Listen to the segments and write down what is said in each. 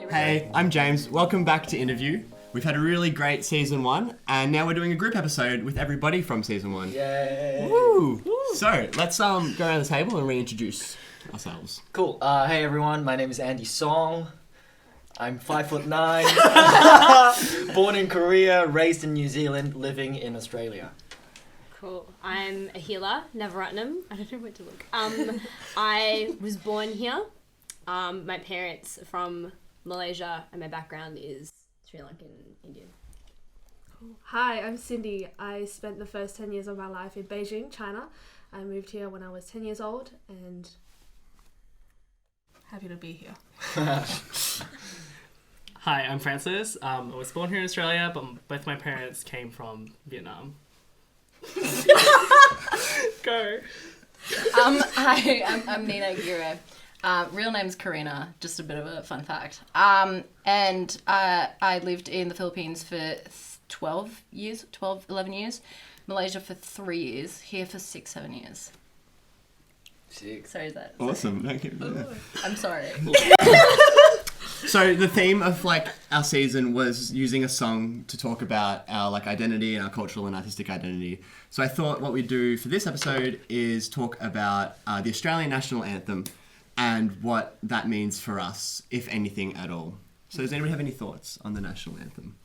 Hey, I'm James. Welcome back to Interview. We've had a really great season 1, and now we're doing a group episode with everybody from season 1. Yay! Woo! So let's go around the table and reintroduce ourselves. Cool. Hey everyone, my name is Andy Song. I'm 5'9", born in Korea, raised in New Zealand, living in Australia. Cool. I'm Ahila Navaratnam. I don't know where to look. I was born here. My parents are from Malaysia, and my background is Sri Lankan Indian. Cool. Hi, I'm Cindy. I spent the first 10 years of my life in Beijing, China. I moved here when I was 10 years old, and happy to be here. Hi, I'm Francis. I was born here in Australia, but both my parents came from Vietnam. Go. Hi, I'm Nina Aguirre. Real name's Karina, just a bit of a fun fact. I lived in the Philippines for 11 years. Malaysia for 3 years. Here for 6-7 years. Sick. Sorry, is that... Awesome. Thank you. I'm sorry. So the theme of our season was using a song to talk about our identity and our cultural and artistic identity. So I thought what we'd do for this episode is talk about the Australian national anthem and what that means for us, if anything at all. So does anybody have any thoughts on the national anthem?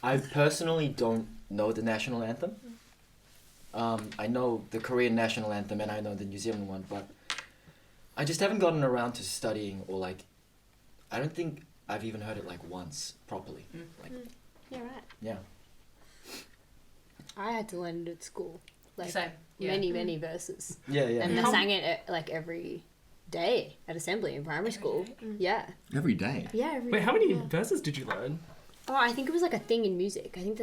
I personally don't know the national anthem. I know the Korean national anthem and I know the New Zealand one, but I just haven't gotten around to studying or I don't think I've even heard it once properly. Yeah, right. Yeah. I had to learn it at school. Same. Yeah. Many verses. Yeah. And I sang it every day at assembly in primary school. Yeah. Every day? Yeah, every Wait, day. how many verses did you learn? Oh, I think it was a thing in music. I think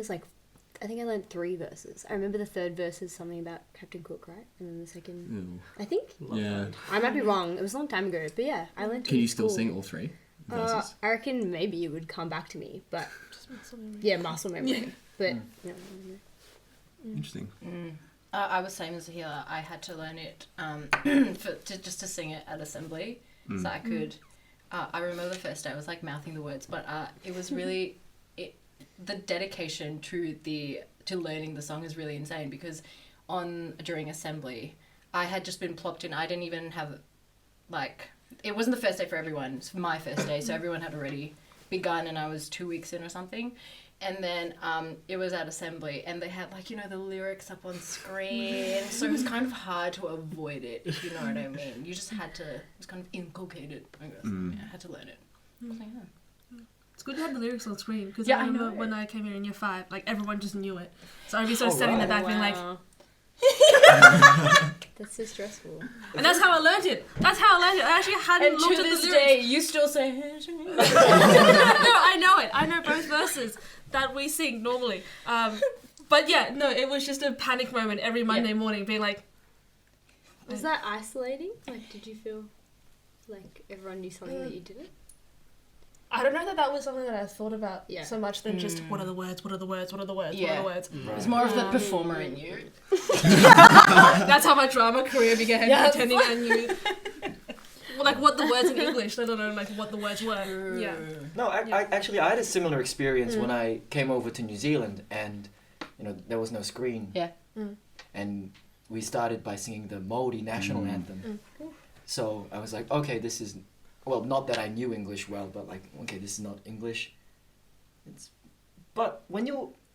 I learned 3 verses. I remember the third verse is something about Captain Cook, right? And then the second, Ew. I think. Yeah. I might be wrong. It was a long time ago, but yeah, I learned it Can in you still school. sing all 3 verses? I reckon maybe it would come back to me, but Just muscle memory. yeah, muscle memory. But yeah. Interesting. I was same as here. I had to learn it just to sing it at assembly, so I could. I remember the first day I was mouthing the words, but it was really the dedication to learning the song is really insane because during assembly I had just been plopped in. I didn't even have it wasn't the first day for everyone. It's my first day, so everyone had already begun, and I was 2 weeks in or something. And then it was at assembly, and they had the lyrics up on screen, so it was kind of hard to avoid it, if you know what I mean. You just had to, it was kind of inculcated, I guess. Yeah, I had to learn it. I was like, yeah. It's good to have the lyrics on screen, because Yeah, I I remember know. when I came here in year 5, everyone just knew it. So I'd be sort of standing in the back being Wow. That's so stressful. and that's how I learned it. I actually hadn't And looked to at this the lyrics. day, you still say, No, I know it. I know both verses that we sing normally. But yeah, no, it was just a panic moment every Monday morning being Was that isolating? Did you feel like everyone knew something that you didn't? I don't know that was something that I thought about Yeah. so much than just what are the words, what are the words, what are the words, what Yeah. are the words. it was more of the performer in you. That's how my drama career began, Yes. pretending I knew what the words in English, let alone what the words were. Yeah. No, I had a similar experience when I came over to New Zealand and, there was no screen. Yeah. And we started by singing the Māori national anthem. So I was like, okay, this is, well, not that I knew English well, but okay, this is not English. But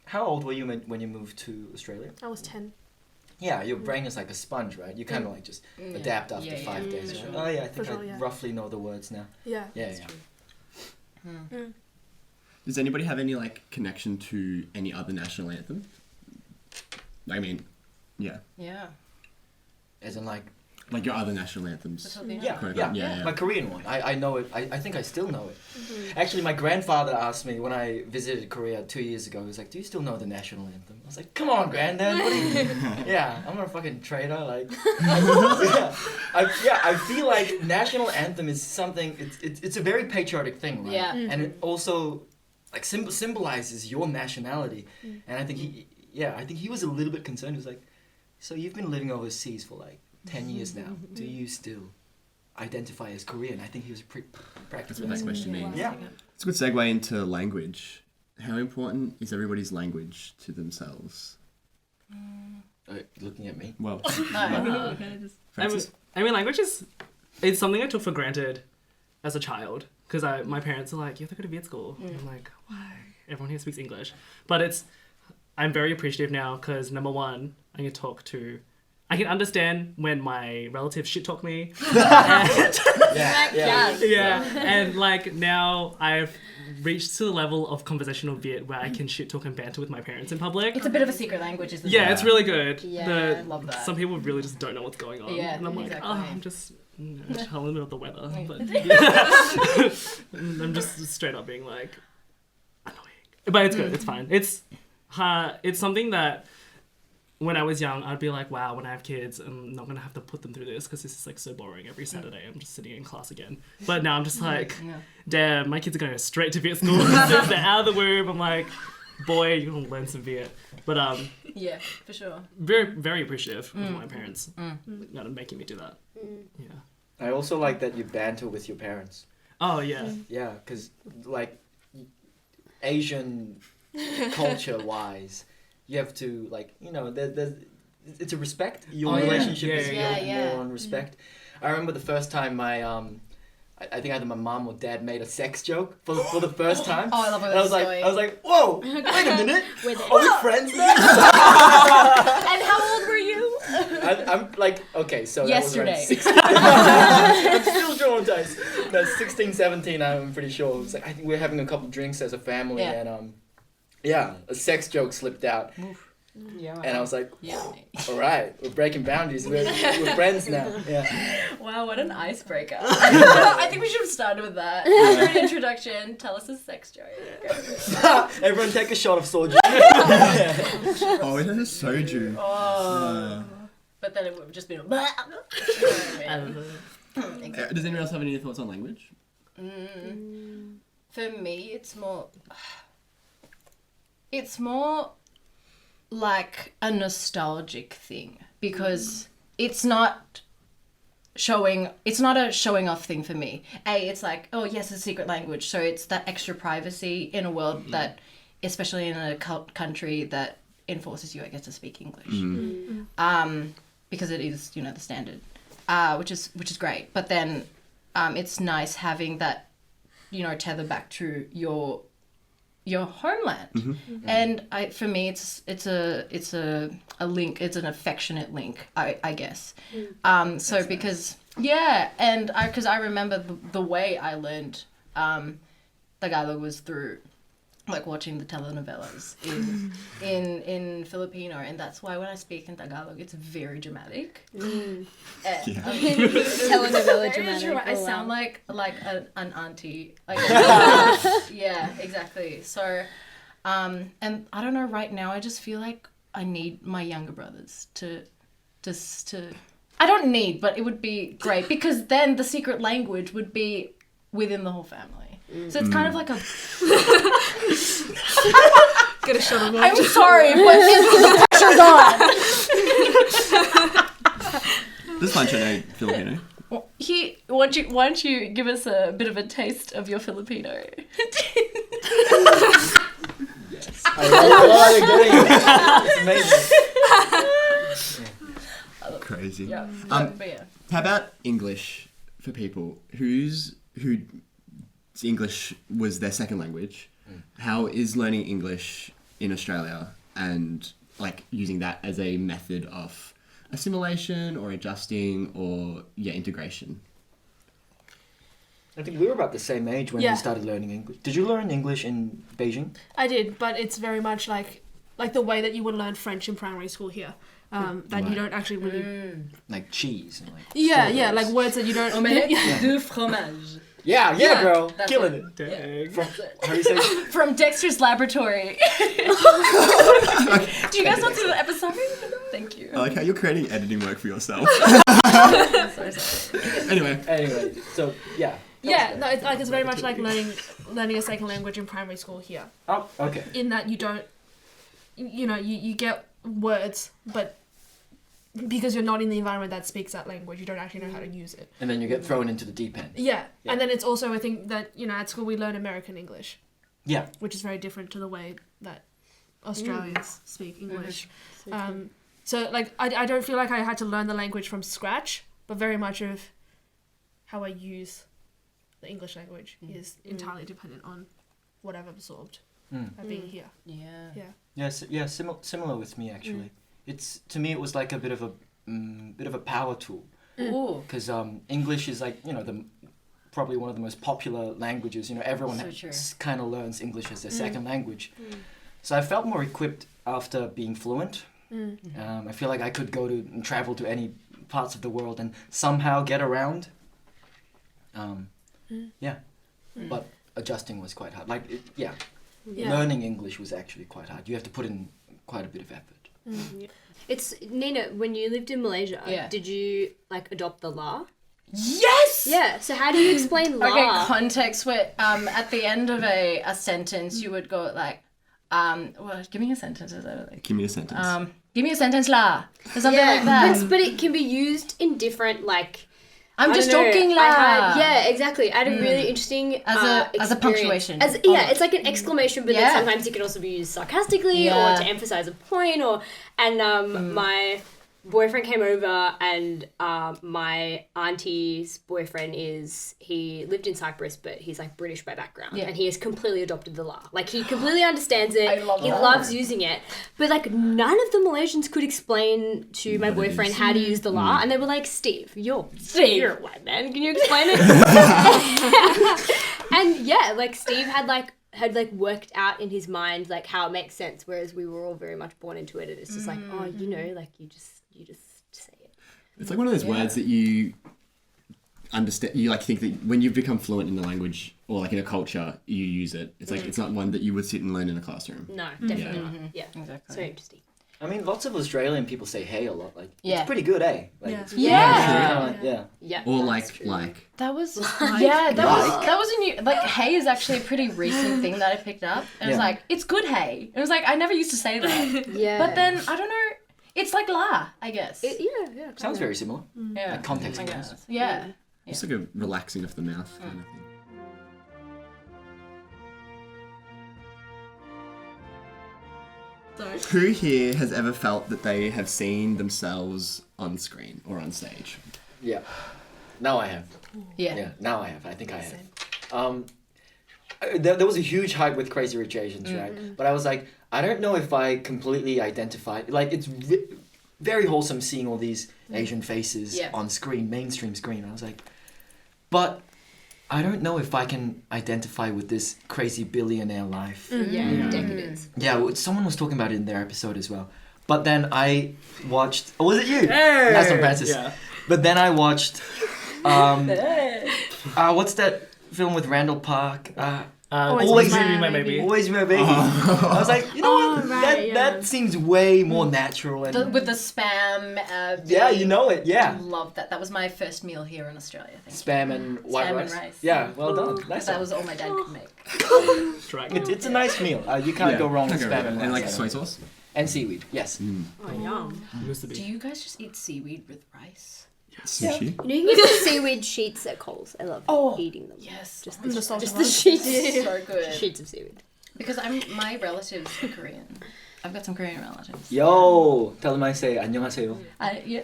how old were you when you moved to Australia? I was 10. Yeah, your brain is like a sponge, right? You kind of just adapt after Yeah, 5 days. for Right? sure. Oh yeah, I think For sure, I yeah. roughly know the words now. Yeah. Yeah, That's yeah. true. Does anybody have any connection to any other national anthem? I mean, yeah. Yeah. As in Your other national anthems. Yeah, Korean, yeah, yeah. my Korean one. I know it. I think I still know it. Actually, my grandfather asked me when I visited Korea 2 years ago. He was like, "Do you still know the national anthem?" I was like, "Come on, granddad. What are you?" Yeah, I'm not a fucking traitor. I feel like national anthem is something. It's a very patriotic thing, right? Yeah. And it also symbolizes your nationality. And I think he was a little bit concerned. He was like, "So you've been living overseas for 10 years now. Do you still identify as Korean. I think he was That's practically. what that question means. Yeah. It's a good segue into language. How important is everybody's language to themselves? Looking at me. Well, I mean, language it's something I took for granted as a child because my parents are like, you have to go to Viet school. And I'm like, why? Everyone here speaks English. But I'm very appreciative now because number one, I can understand when my relatives shit talk me. Yeah. And like now I've reached to the level of conversational Viet where I can shit talk and banter with my parents in public. It's a bit of a secret language, isn't it? Yeah, it's really good. Yeah, I love that. Some people really just don't know what's going on. Yeah, and I'm like, exactly. I'm just telling them about the weather. But I'm just straight up being like, annoying. But it's good, it's fine. It's something that when I was young, I'd be like, wow, when I have kids, I'm not going to have to put them through this because this is like so boring every Saturday. I'm just sitting in class again. But now I'm just like, damn, my kids are going to go straight to Viet school. They're out of the womb. I'm like, boy, you're going to learn some Viet. But yeah, for sure. very, very appreciative of my parents making me do that. Yeah. I also like that you banter with your parents. Oh, yeah. Yeah, because like Asian culture-wise, you have to it's a respect. Your relationship is built more on respect. I remember the first time I think either my mom or dad made a sex joke for the first time. Oh, I love it. I was like, whoa, wait a minute. Are we friends now? And how old were you? I'm like, okay, so yesterday. That was I'm still traumatized. No, 16, 17, I'm pretty sure. It was like, I think we were having a couple drinks as a family and a sex joke slipped out. Yeah. And I was like, all right, we're breaking boundaries. We're friends now. Yeah. Wow, what an icebreaker. I think we should have started with that. After an introduction, tell us a sex joke. Everyone take a shot of soju. oh, it has a soju. Oh. But then it would have just been Does anyone else have any thoughts on language? For me, it's more like a nostalgic thing because it's not a showing off thing for me. It's like, oh yes, it's a secret language, so it's that extra privacy in a world that, especially in a country that enforces you, I guess, to speak English. Because it is, the standard, which is great. But then, it's nice having that, tether back to your homeland. And for me it's a link, it's an affectionate link, I guess. So because because I remember the way I learned Tagalog was through like watching the telenovelas in Filipino, and that's why when I speak in Tagalog it's very dramatic. Telenovela dramatic. I sound like an auntie. Like, yeah, exactly. So, and I don't know. Right now, I just feel like I need my younger brothers to. I don't need, but it would be great because then the secret language would be within the whole family. So it's kind of like a. Get a shot of I'm sorry, but the pressure's on. Does Pancho know Filipino? Why don't you give us a bit of a taste of your Filipino? Yes. I love you're getting it. It's amazing. Crazy. Yeah. But yeah. How about English for people whose English was their second language? How is learning English in Australia and like using that as a method of assimilation or adjusting or integration? I think we were about the same age when we started learning English. Did you learn English in Beijing? I did, but it's very much like the way that you would learn French in primary school here. That you don't actually really... Like cheese. And like like words that you don't... Du fromage. Yeah, girl. That's Killing it. it. Dang. How do you say it? From Dexter's Laboratory. Do you guys want to do the episode? Thank you. I like how you're creating editing work for yourself. Sorry. Anyway, so yeah. Yeah, no, it's very much like learning a second language in primary school here. Oh, okay. In that you don't, you get words, but because you're not in the environment that speaks that language, you don't actually know how to use it. And then you get thrown into the deep end. Yeah. Yeah. And then it's also, I think that, you know, at school we learn American English, Yeah. which is very different to the way that Australians speak English. So like, I don't feel like I had to learn the language from scratch, but very much of how I use the English language is entirely dependent on what I've absorbed by being here. Yeah. Yeah, similar with me actually. It's to me it was like a bit of a power tool Ooh. because English is like, you know, probably one of the most popular languages. You know, everyone So true. kind of learns English as their second language. So I felt more equipped after being fluent. I feel like I could go to and travel to any parts of the world and somehow get around. But adjusting was quite hard. Like, learning English was actually quite hard. You have to put in quite a bit of effort. It's Nina. When you lived in Malaysia, Yeah. did you like adopt the la? Yes! Yeah. So how do you explain la? Okay, context where at the end of a sentence you would go like, well, give me a sentence. Is that like, Give me a sentence. give me a sentence lah. Or something like that. But it can be used in different like. I'm I just don't know, talking I lah. had, yeah, exactly. I had a really interesting As a experience. punctuation. Yeah, it's like an exclamation, but Yeah. then sometimes it can also be used sarcastically Yeah. or to emphasize a point. My boyfriend came over, and my auntie's boyfriend he lived in Cyprus, but he's like British by background, Yeah. and he has completely adopted the la. Like he completely understands it. I love he that. loves using it, but like none of the Malaysians could explain to my boyfriend how to use the la, and they were like, "Steve, you're a white man. Can you explain it?" And yeah, like Steve had worked out in his mind like how it makes sense, whereas we were all very much born into it, and it's just like, oh, you know, like you just say it. It's like one of those words that you understand. You like think that when you've become fluent in the language or like in a culture, you use it. It's like it's not one that you would sit and learn in a classroom. No, definitely not. Yeah, Exactly. so interesting. I mean, lots of Australian people say hey a lot. Like, Yeah. it's pretty good, eh? Like, Yeah. it's Yeah. kinda like, Yeah, Or that's true. like. That was that was a new like hey is actually a pretty recent thing that I picked up. And it's Yeah. like it's good hey. It was like I never used to say that. Yeah, But then I don't know. It's like la, I guess. yeah, sounds very similar. yeah. Like context I wise. guess. Yeah. It's like a relaxing of the mouth kind of thing. Who here has ever felt that they have seen themselves on screen or on stage? Yeah. Now I have. Yeah. Yeah, now I have. I think I have. There was a huge hype with Crazy Rich Asians, right? But I was like, I don't know if I completely identify. Like, it's very wholesome seeing all these Asian faces Yeah. on screen, mainstream screen. I was like, but I don't know if I can identify with this crazy billionaire life. yeah, decadence. Yeah, someone was talking about it in their episode as well. But then I watched. Oh, was it you? Hey! That's from Francis. Yeah. But then I watched. What's that film with Randall Park? Always Be My Baby. Always Be My Baby. I was like, you know what? right, That seems way more natural and. With the spam. Yeah, you know it. I Yeah. love that. That was my first meal here in Australia. I think. Spam and white Spam rice. and rice. Yeah, well done. Nice. That was all my dad could make. Strike. It's a nice meal. You can't go wrong with Can't go spam wrong. and And rice. like soy sauce? And seaweed. Yes. Oh, yum. Used to Do be. you guys just eat seaweed with rice? Sushi? You know, you can get the seaweed sheets at Coles. I love eating them. Yes. Just Oh, the, salted just the ones. sheets. so good. Sheets of seaweed. Because my relatives are Korean. I've got some Korean relatives. Yo, tell them I say 안녕하세요. Yeah.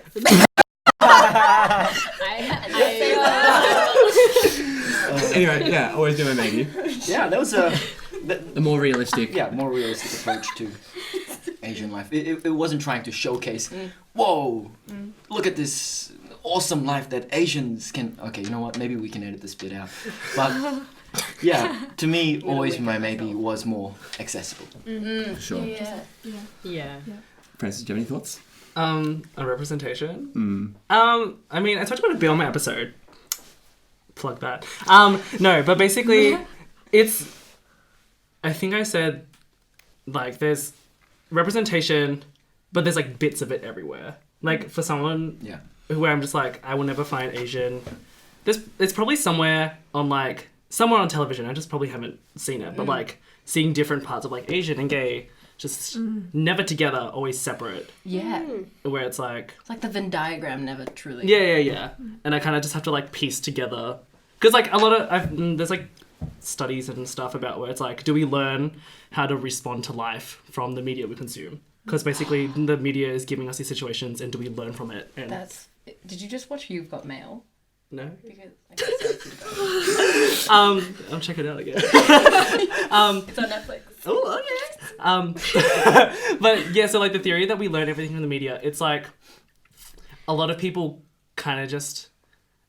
Anyway, yeah, always do my baby. Yeah, that was a. The more realistic. Yeah, more realistic approach to Asian life. It wasn't trying to showcase, whoa, look at this awesome life that Asians can. Okay, you know what? Maybe we can edit this bit out. But yeah, to me, Always Be My Maybe was more accessible. Sure. Yeah. Francis, do you have any thoughts? A representation. I mean, I talked about a bit on my episode. Plug that. No, but basically, it's. I think I said, like, there's representation, but there's like bits of it everywhere. Like for someone Yeah. where I'm just like, I will never find Asian. It's probably somewhere on television. I just probably haven't seen it, but like seeing different parts of like Asian and gay just never together, always separate. Yeah. Where it's like, It's like the Venn diagram never truly. yeah. And I kind of just have to like piece together. Because like a lot of, there's like studies and stuff about where it's like, do we learn how to respond to life from the media we consume? Because basically the media is giving us these situations and do we learn from it? And Did you just watch You've Got Mail? no. Because I guess I'll check it out again. it's on Netflix. Oh, okay. But yeah, so like the theory that we learn everything from the media, it's like a lot of people kind of just,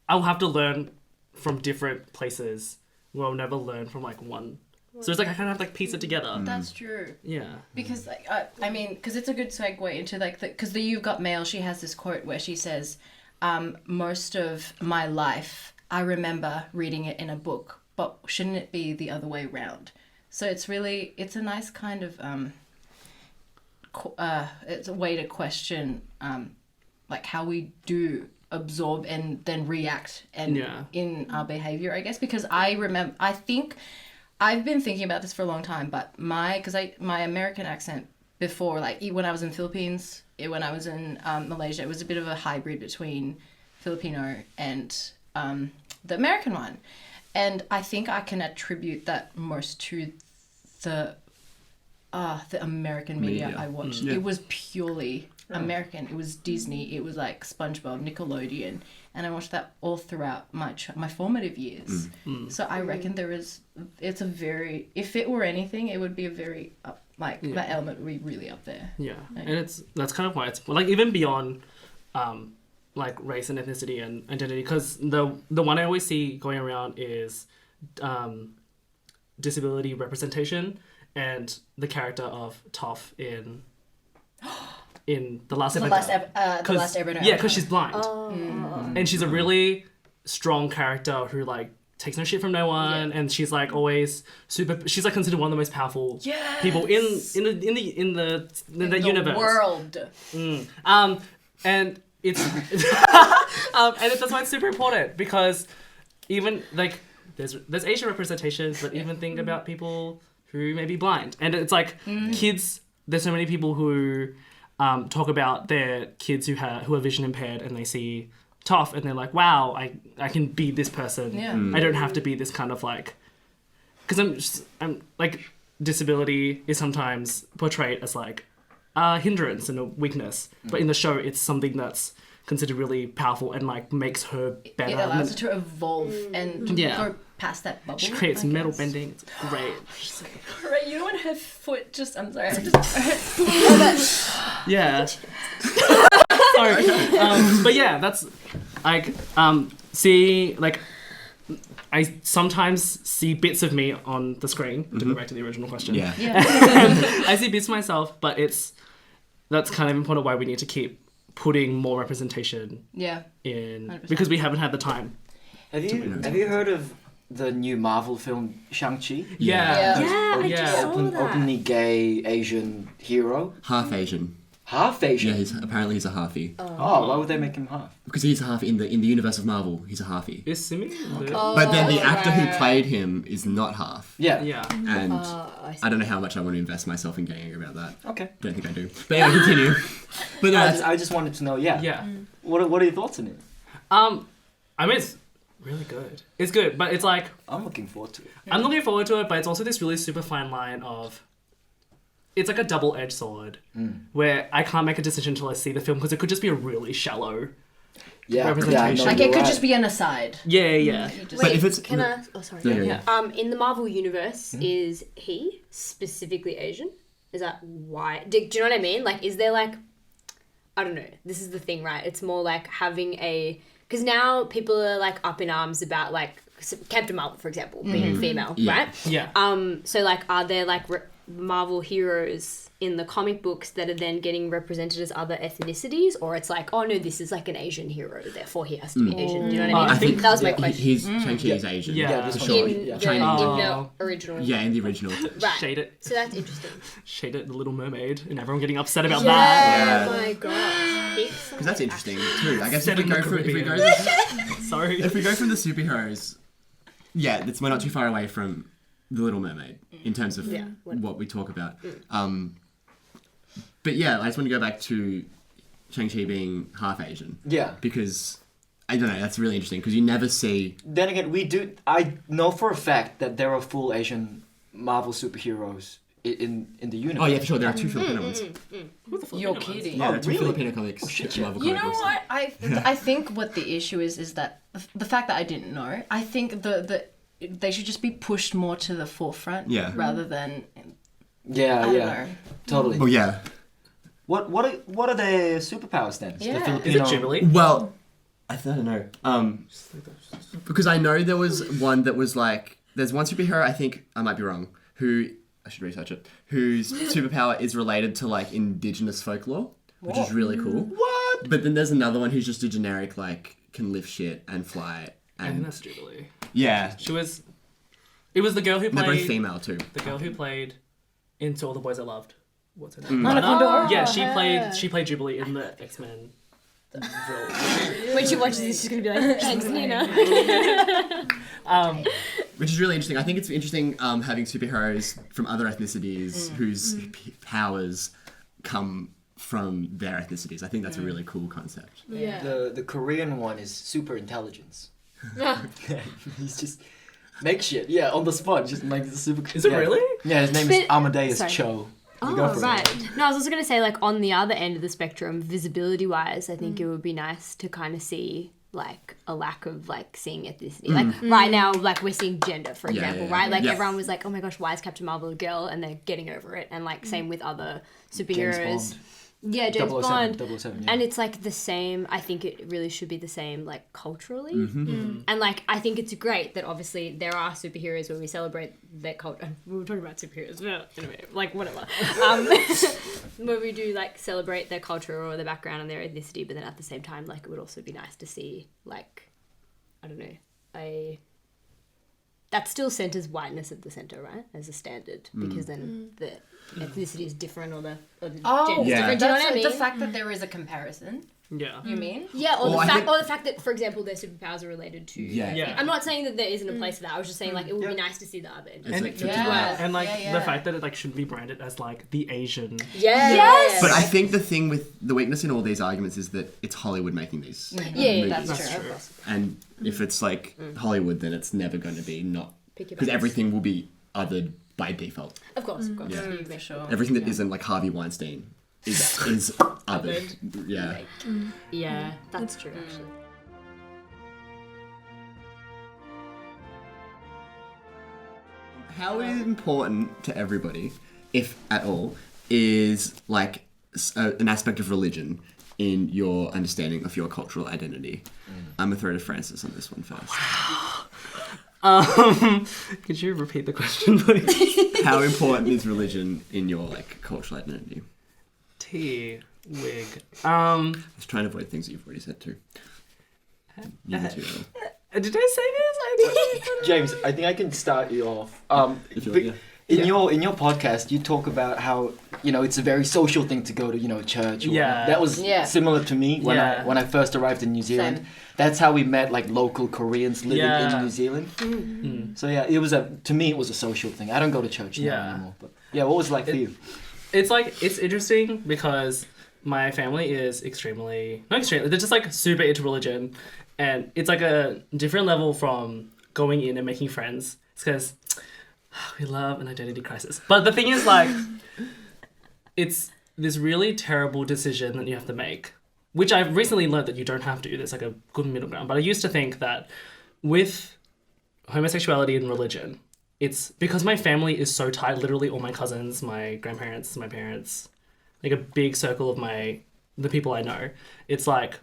I'll have to learn from different places. We'll never learn from like one. So it's like I kind of have to like piece it together. That's true. Yeah. Because like I mean, because it's a good segue into like because the You've Got Mail. She has this quote where she says, "Most of my life, I remember reading it in a book, but shouldn't it be the other way round?" So it's a nice kind of it's a way to question like how we do absorb and then react and in our behavior, I guess, because I think I've been thinking about this for a long time, but my American accent before, like when I was in Philippines, when I was in Malaysia, it was a bit of a hybrid between Filipino and the American one. And I think I can attribute that most to the American media I watched. It was purely American. It was Disney. It was like SpongeBob, Nickelodeon, and I watched that all throughout my formative years. So I reckon it's a very, if it were anything, it would be a very that element would be really up there. Yeah, and that's kind of why it's like even beyond like race and ethnicity and identity, because the one I always see going around is disability representation, and the character of Toph in the last Airbender. Yeah, because she's blind, and she's a really strong character who like takes no shit from no one, and she's like always she's like considered one of the most powerful people in the universe world. And it's that's why it's super important, because even like there's Asian representation, but even think about people who may be blind, and it's like kids. There's so many people who talk about their kids who are vision impaired, and they see Toph and they're like, wow, I can be this person. I don't have to be this kind of like, because I'm like, disability is sometimes portrayed as like a hindrance and a weakness, but in the show it's something that's considered really powerful and like makes her better. It allows her to evolve and go past that bubble. She creates metal bending. It's great. Right, you don't want her foot just. I'm sorry. Yeah. Sorry. But yeah, that's like see, like I sometimes see bits of me on the screen. To go back to the original question. Yeah. I see bits of myself, but that's kind of important why we need to keep putting more representation in 100%. Because we haven't had the time. Have you heard of the new Marvel film Shang-Chi? Yeah. I just saw that. Openly gay Asian hero. Half Asian. Half Asian? Yeah, apparently he's a halfie. Oh, why would they make him half? Because he's a halfie in the universe of Marvel. He's a halfie. Is Simi? But then the actor who played him is not half. Yeah. And I don't know how much I want to invest myself in getting about that. Okay. Don't think I do. But yeah, continue. But no, I just wanted to know. Yeah. What are your thoughts on it? I mean, it's really good. It's good, but it's like I'm looking forward to it. I'm looking forward to it, but it's also this really super fine line of. It's like a double-edged sword, where I can't make a decision until I see the film, because it could just be a really shallow representation. Like it could just be an aside. Yeah. But if it's Can I? Oh, sorry. Yeah. In the Marvel universe, is he specifically Asian? Is that why? Do you know what I mean? Like, is there like, I don't know. This is the thing, right? It's more like having because now people are like up in arms about like Captain Marvel, for example, being female, right? Yeah. So like, are there like Marvel heroes in the comic books that are then getting represented as other ethnicities, or it's like, oh no, this is like an Asian hero, therefore he has to be Asian. Do you know what I mean? I think that was my question. Shang-Chi is Asian. Yeah, for sure. In the original. Yeah, in the original. Right. Shade it. So that's interesting. Shade it, The Little Mermaid, and everyone getting upset about Oh that. my god. Because that's interesting too. I guess Set if we in go the Sorry. if we go from the superheroes, we're not too far away from The Little Mermaid in terms of what we talk about. But yeah, I just want to go back to Shang-Chi being half Asian. Yeah. Because, I don't know, that's really interesting because you never see... Then again, I know for a fact that there are full Asian Marvel superheroes in the universe. Oh yeah, for sure, there are two Filipino ones. Who the fuck You're are the ones? kidding. Yeah, there are two really? Filipino comics. Marvel You comic know books. what? I think what the issue is that the fact that I didn't know. I think they should just be pushed more to the forefront. Yeah. Rather than Yeah, I don't yeah. know. Totally. Oh yeah. What are their superpowers then? Yeah. The Is Filipino... it Jubilee? Well, I don't know. Because I know there was one that was like... There's one superhero, I think, I might be wrong, who... I should research it. Whose superpower is related to, like, indigenous folklore, which is really cool. What? But then there's another one who's just a generic, like, can lift shit and fly. I think And that's Jubilee. yeah. She was. It was the girl who They're both played. female, too. The girl who played into All the Boys I Loved. What's her name? Mm. Anaconda. Yeah, she played Jubilee in the X-Men. When she watches this, she's gonna be like, thanks, Nina. Which is really interesting. I think it's interesting having superheroes from other ethnicities whose powers come from their ethnicities. I think that's a really cool concept. Yeah. The Korean one is super intelligence. He's just make shit. Yeah, on the spot, just makes it super. Is it yeah. really? Yeah, his name is But- Amadeus sorry. Cho. You Oh, go for it. right. No, I was also going to say, like, on the other end of the spectrum, visibility-wise, I think it would be nice to kind of see, like, a lack of, like, seeing ethnicity. Like, right now, like, we're seeing gender, for Yeah, example, yeah, right? Like, yeah. everyone was like, oh my gosh, why is Captain Marvel a girl? And they're getting over it. And, like, same with other James superheroes. Bond. Yeah, James 007, Bond. 007, yeah. And it's like the same, I think it really should be the same, like, culturally. And, like, I think it's great that obviously there are superheroes where we celebrate their culture. We were talking about superheroes, but anyway, like, whatever. Where we do, like, celebrate their culture or their background and their ethnicity, but then at the same time, like, it would also be nice to see, like, I don't know, that still centers whiteness at the center, right? As a standard, because then the ethnicity is different or the Oh, gender is Yeah. different. Do you know what I mean? The fact that there is a comparison. Yeah. You mean? Yeah, or, Well, I think- the fact that, for example, their superpowers are related to. Yeah. Yeah. I'm not saying that there isn't a place for that. I was just saying like it would be nice to see the other end. It's like 50 Yeah. And like Yeah, the yeah. fact that it like shouldn't be branded as like the Asian. Yes. But I think the thing with the weakness in all these arguments is that it's Hollywood making these Yeah, movies. That's That's true. true. And if it's like Hollywood, then it's never going to be not... Pick your Because battles. everything will be othered by default. Of course, of course. Yeah. You For make sure. Everything that isn't like Harvey Weinstein is othered. Yeah. Yeah, that's true actually. How important to everybody, if at all, is like an aspect of religion in your understanding of your cultural identity? I'm gonna throw to Francis on this one first. Could you repeat the question, please? How important is religion in your like cultural identity? Wig. I was trying to avoid things that you've already said too. You were too early. Did I say this? I didn't. James, I think I can start you off. If you're- But yeah. in your podcast, you talk about how it's a very social thing to go to church. Or Yeah. that was Yeah. similar to me when Yeah. I first arrived in New Zealand. Same. That's how we met like local Koreans living Yeah. in New Zealand. So yeah, to me it was a social thing. I don't go to church now Yeah. anymore. But yeah, what was it like for you? It's interesting because my family is not extremely, they're just like super into religion, and it's like a different level from going in and making friends. It's because we love an identity crisis. But the thing is like, it's this really terrible decision that you have to make, which I've recently learned that you don't have to. There's like a good middle ground. But I used to think that with homosexuality and religion, it's because my family is so tight, literally all my cousins, my grandparents, my parents, like a big circle of the people I know. It's like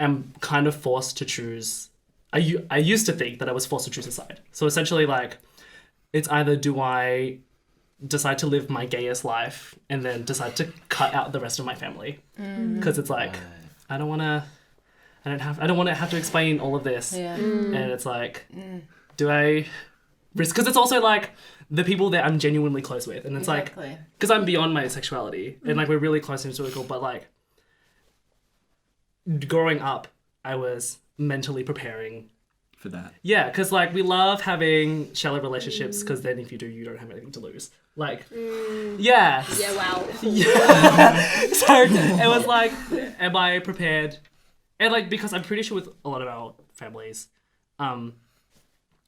I'm kind of forced to choose. I used to think that I was forced to choose a side. So essentially like it's either do I decide to live my gayest life and then decide to cut out the rest of my family. Because it's like I don't want to have to explain all of this. Yeah. And it's like do I risk, because it's also like the people that I'm genuinely close with, and it's Exactly. like because I'm beyond my sexuality and like we're really close and it's really cool, but like growing up I was mentally preparing for that. Yeah, because like we love having shallow relationships because then if you do, you don't have anything to lose. Like, yeah. Yeah, wow. So it was like, am I prepared? And like, because I'm pretty sure with a lot of our families,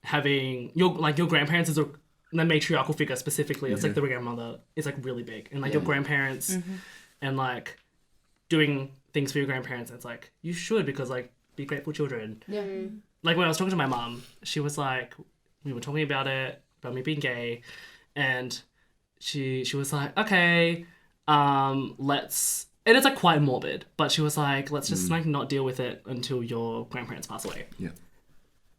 having your grandparents is the matriarchal figure specifically. It's like the grandmother is like really big, and like your grandparents, and like doing things for your grandparents. It's like you should, because like be grateful children. Yeah. Like when I was talking to my mum, she was like, we were talking about me being gay, and she was like, okay, let's, and it's like quite morbid, but she was like, let's just like not deal with it until your grandparents pass away. Yeah.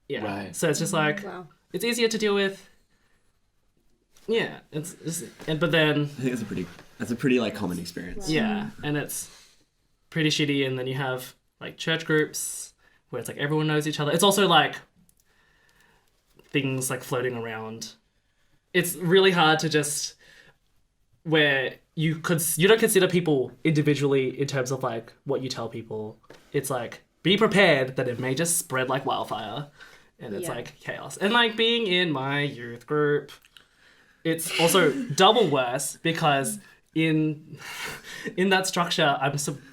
Yeah. Right. So it's just like, Wow. it's easier to deal with. Yeah. But then, I think that's a pretty like common experience. yeah, and it's pretty shitty. And then you have like church groups where it's like everyone knows each other. It's also like things like floating around. It's really hard to just, where you don't consider people individually in terms of like what you tell people. It's like, be prepared that it may just spread like wildfire, and it's like chaos. And like being in my youth group, it's also double worse because in that structure,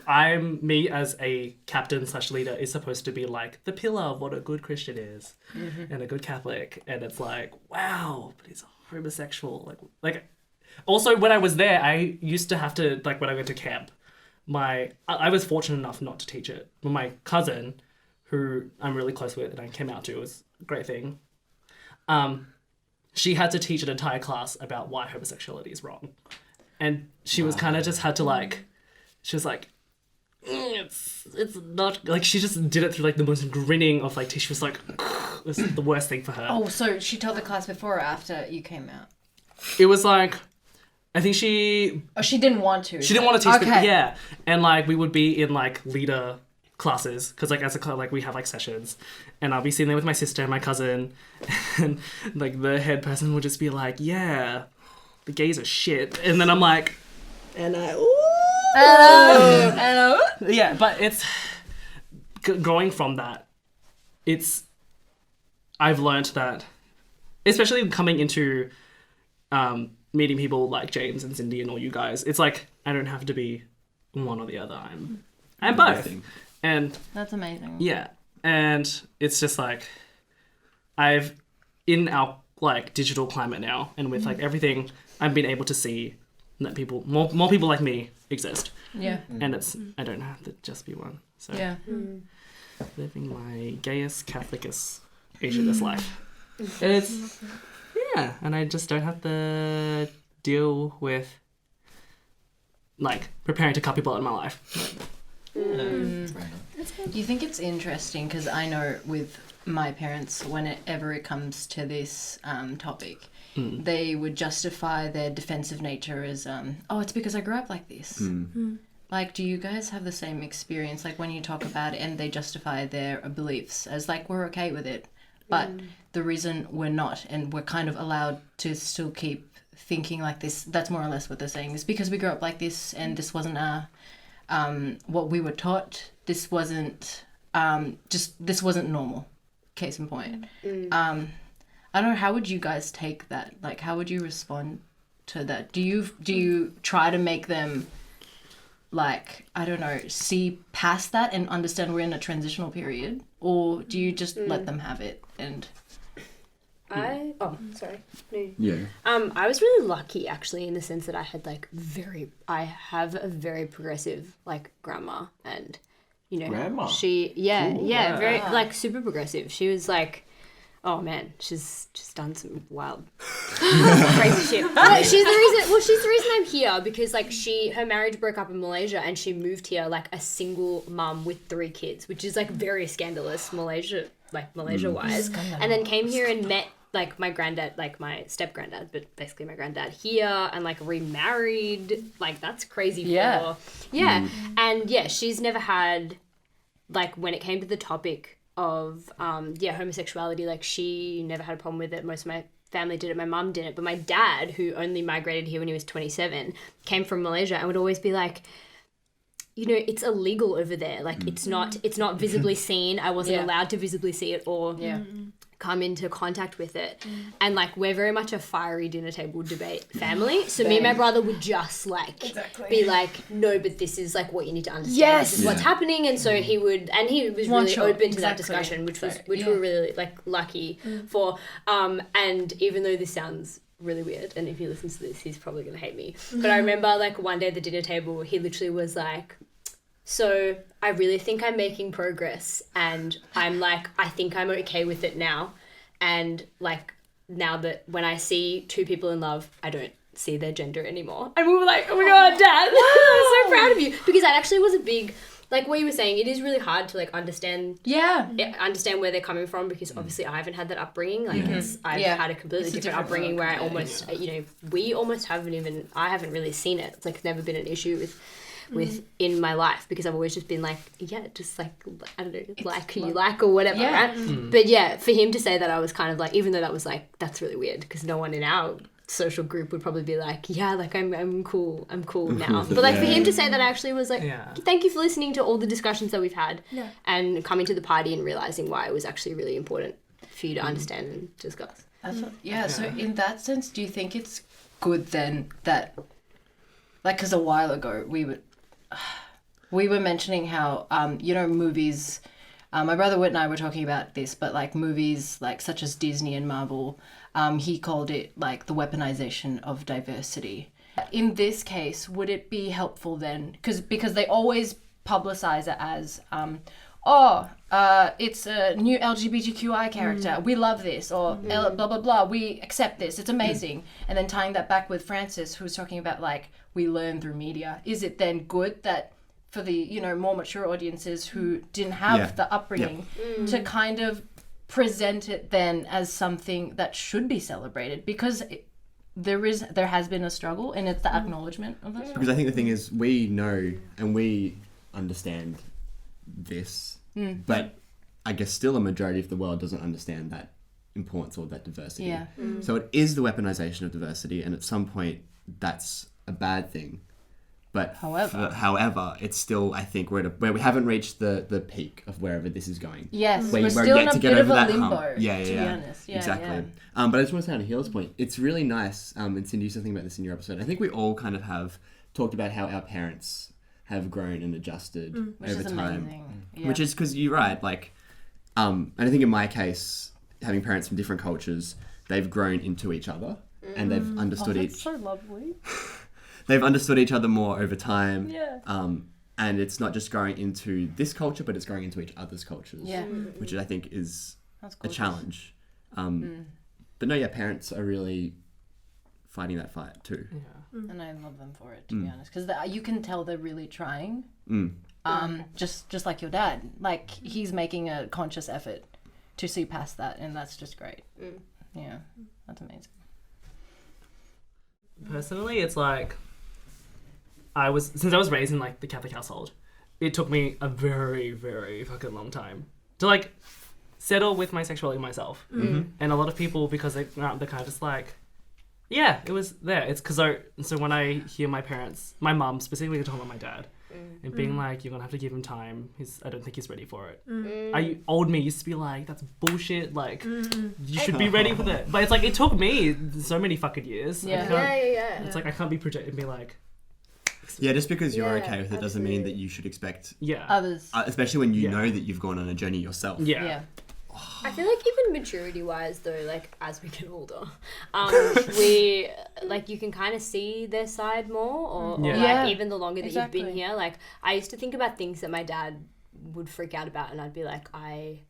I'm me as a captain / leader is supposed to be like the pillar of what a good Christian is and a good Catholic, and it's like, wow, but he's homosexual. Like also when I was there, I used to have to, like when I went to camp, I was fortunate enough not to teach it, but my cousin, who I'm really close with and I came out to, it was a great thing. She had to teach an entire class about why homosexuality is wrong. And she was kind of just had to like, she was like, it's not, like she just did it through like the most grinning of like, she was like, this is the worst thing for her. Oh, so she told the class before or after you came out? It was like, I think she didn't want to. She didn't want to teach Okay. yeah. And like we would be in like leader classes because like as a like we have like sessions, and I'll be sitting there with my sister and my cousin, and like the head person would just be like, yeah, the gays are shit, and then I'm like, and I yeah, but it's growing from that. I've learned that, especially coming into meeting people like James and Cindy and all you guys, it's like I don't have to be one or the other. I'm both. Everything. And That's amazing. yeah, and it's just like I've in our like digital climate now, and with like everything, I've been able to see that more people like me exist. Yeah. And I don't have to just be one. So Yeah. living my gayest, Catholicest, Asianist life. It's yeah, and I just don't have to deal with like preparing to cut people out of my life. Do you think it's interesting? Because I know with my parents, whenever it comes to this topic, they would justify their defensive nature as, oh, it's because I grew up like this. Like, do you guys have the same experience? Like, when you talk about it and they justify their beliefs as, like, we're okay with it. But the reason we're not, and we're kind of allowed to still keep thinking like this, that's more or less what they're saying, is because we grew up like this and this wasn't what we were taught. This wasn't this wasn't normal. Case in point. I don't know, how would you guys take that? Like, how would you respond to that? Do you try to make them, like, I don't know, see past that and understand we're in a transitional period, or do you just let them have it? And I Yeah. I was really lucky actually in the sense that I had I have a very progressive like grandma, and you know Grandma? she Cool. very like super progressive. She was like, oh man, she's done some wild crazy shit. But she's the reason I'm here, because like her marriage broke up in Malaysia and she moved here like a single mum with 3 kids, which is like very scandalous Malaysia wise. And then came here and met like my granddad, like my step granddad, but basically my granddad here, and like remarried. Like that's crazy. Yeah. And yeah, she's never had, like, when it came to the topic of homosexuality, like she never had a problem with it. Most of my family did it, my mum didn't, but my dad, who only migrated here when he was 27, came from Malaysia and would always be like, you know, it's illegal over there. Like it's not visibly seen. I wasn't allowed to visibly see it or come into contact with it. And like we're very much a fiery dinner table debate family. So me and my brother would just like be like, no, but this is like what you need to understand. Yes. This is what's happening. And so he was really open to that discussion, which we're really like lucky for. And even though this sounds really weird, and if he listens to this, he's probably gonna hate me. But I remember like one day at the dinner table, he literally was like, so I really think I'm making progress, and I'm like, I think I'm okay with it now. And like now that when I see two people in love, I don't see their gender anymore. And we were like, oh my God, Dad, I'm so proud of you. Because that actually was a big, like what you were saying, it is really hard to like understand where they're coming from, because obviously I haven't had that upbringing. Like I've had a completely different upbringing where I almost, you know, I haven't really seen it. It's like never been an issue with in my life, because I've always just been like, just like, I don't know, like who you like or whatever, right? But yeah, for him to say that, I was kind of like, even though that was like, that's really weird, because no one in our social group would probably be like, yeah, like I'm cool now. But like for him to say that, I actually was like, thank you for listening to all the discussions that we've had and coming to the party and realizing why it was actually really important for you to understand and discuss. So in that sense, do you think it's good then that, like, because a while ago we were mentioning how you know, movies, my brother Whit and I were talking about this, but like movies like such as Disney and Marvel, he called it like the weaponization of diversity. In this case, would it be helpful then, because they always publicize it as it's a new LGBTQI character, we love this, or blah blah blah, we accept this, it's amazing. And then tying that back with Francis, who's talking about like we learn through media, is it then good that for the, you know, more mature audiences who didn't have the upbringing to kind of present it then as something that should be celebrated, because there has been a struggle, and it's the acknowledgement of that. Because I think the thing is, we know and we understand this, but I guess still a majority of the world doesn't understand that importance or that diversity. So it is the weaponization of diversity, and at some point that's a bad thing. But however, it's still, I think, where we haven't reached the peak of wherever this is going. Yes, we're still in a bit of a limbo, to be honest. Exactly. But I just want to say on a Healer's point, it's really nice, and Cindy, you said something about this in your episode, I think we all kind of have talked about how our parents have grown and adjusted over time. Amazing. Which is because you're right, like, and I think in my case, having parents from different cultures, they've grown into each other, and they've understood that's so lovely. They've understood each other more over time. And it's not just growing into this culture, but it's growing into each other's cultures. Which I think is a challenge. But no, parents are really fighting that fight too. And I love them for it, to be honest, because you can tell they're really trying. Just like your dad, like he's making a conscious effort to see past that, and that's just great. Yeah, that's amazing. Personally, it's like, since I was raised in like the Catholic household, it took me a very, very fucking long time to like settle with my sexuality myself. And a lot of people, because they're kind of just like, yeah, it was there. It's because so when I hear my parents, my mum specifically talking about my dad, and being like, you're gonna have to give him time. I don't think he's ready for it. Old me used to be like, that's bullshit. Like, you should be ready for that. But it's like, it took me so many fucking years. It's like, I can't be projected and be like, just because you're okay with it doesn't mean that you should expect others, especially when you know that you've gone on a journey yourself. I feel like even maturity-wise, though, like, as we get older, we, like, you can kind of see their side more, or like, even the longer that you've been here. Like, I used to think about things that my dad would freak out about, and I'd be like, I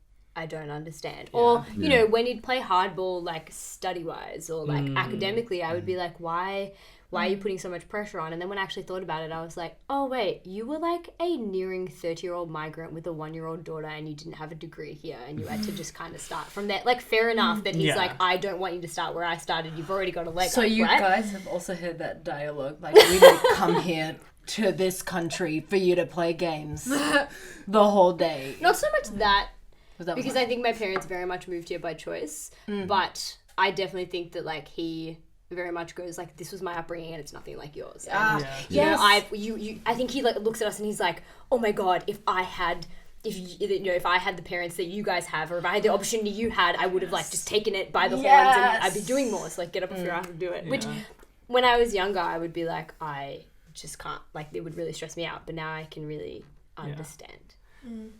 don't understand. Or, you know, when he'd play hardball, like, study-wise, or, like, academically, I would be like, why are you putting so much pressure on? And then when I actually thought about it, I was like, oh, wait, you were like a nearing 30-year-old migrant with a 1-year-old daughter, and you didn't have a degree here, and you had to just kind of start from there. Like, fair enough that he's like, I don't want you to start where I started. You've already got a leg up, So you right? guys have also heard that dialogue, like, we didn't come here to this country for you to play games the whole day. Not so much that, because I think my parents very much moved here by choice, but I definitely think that, like, he very much goes like, "This was my upbringing, and it's nothing like yours." Ah, Yeah. You know, yes. I think he like looks at us and he's like, "Oh my god, if I had the parents that you guys have, or if I had the opportunity you had, I would have like just taken it by the horns and I'd be doing more. So like, get up off your ass and do it." Which, when I was younger, I would be like, I just can't. Like, it would really stress me out. But now I can really understand.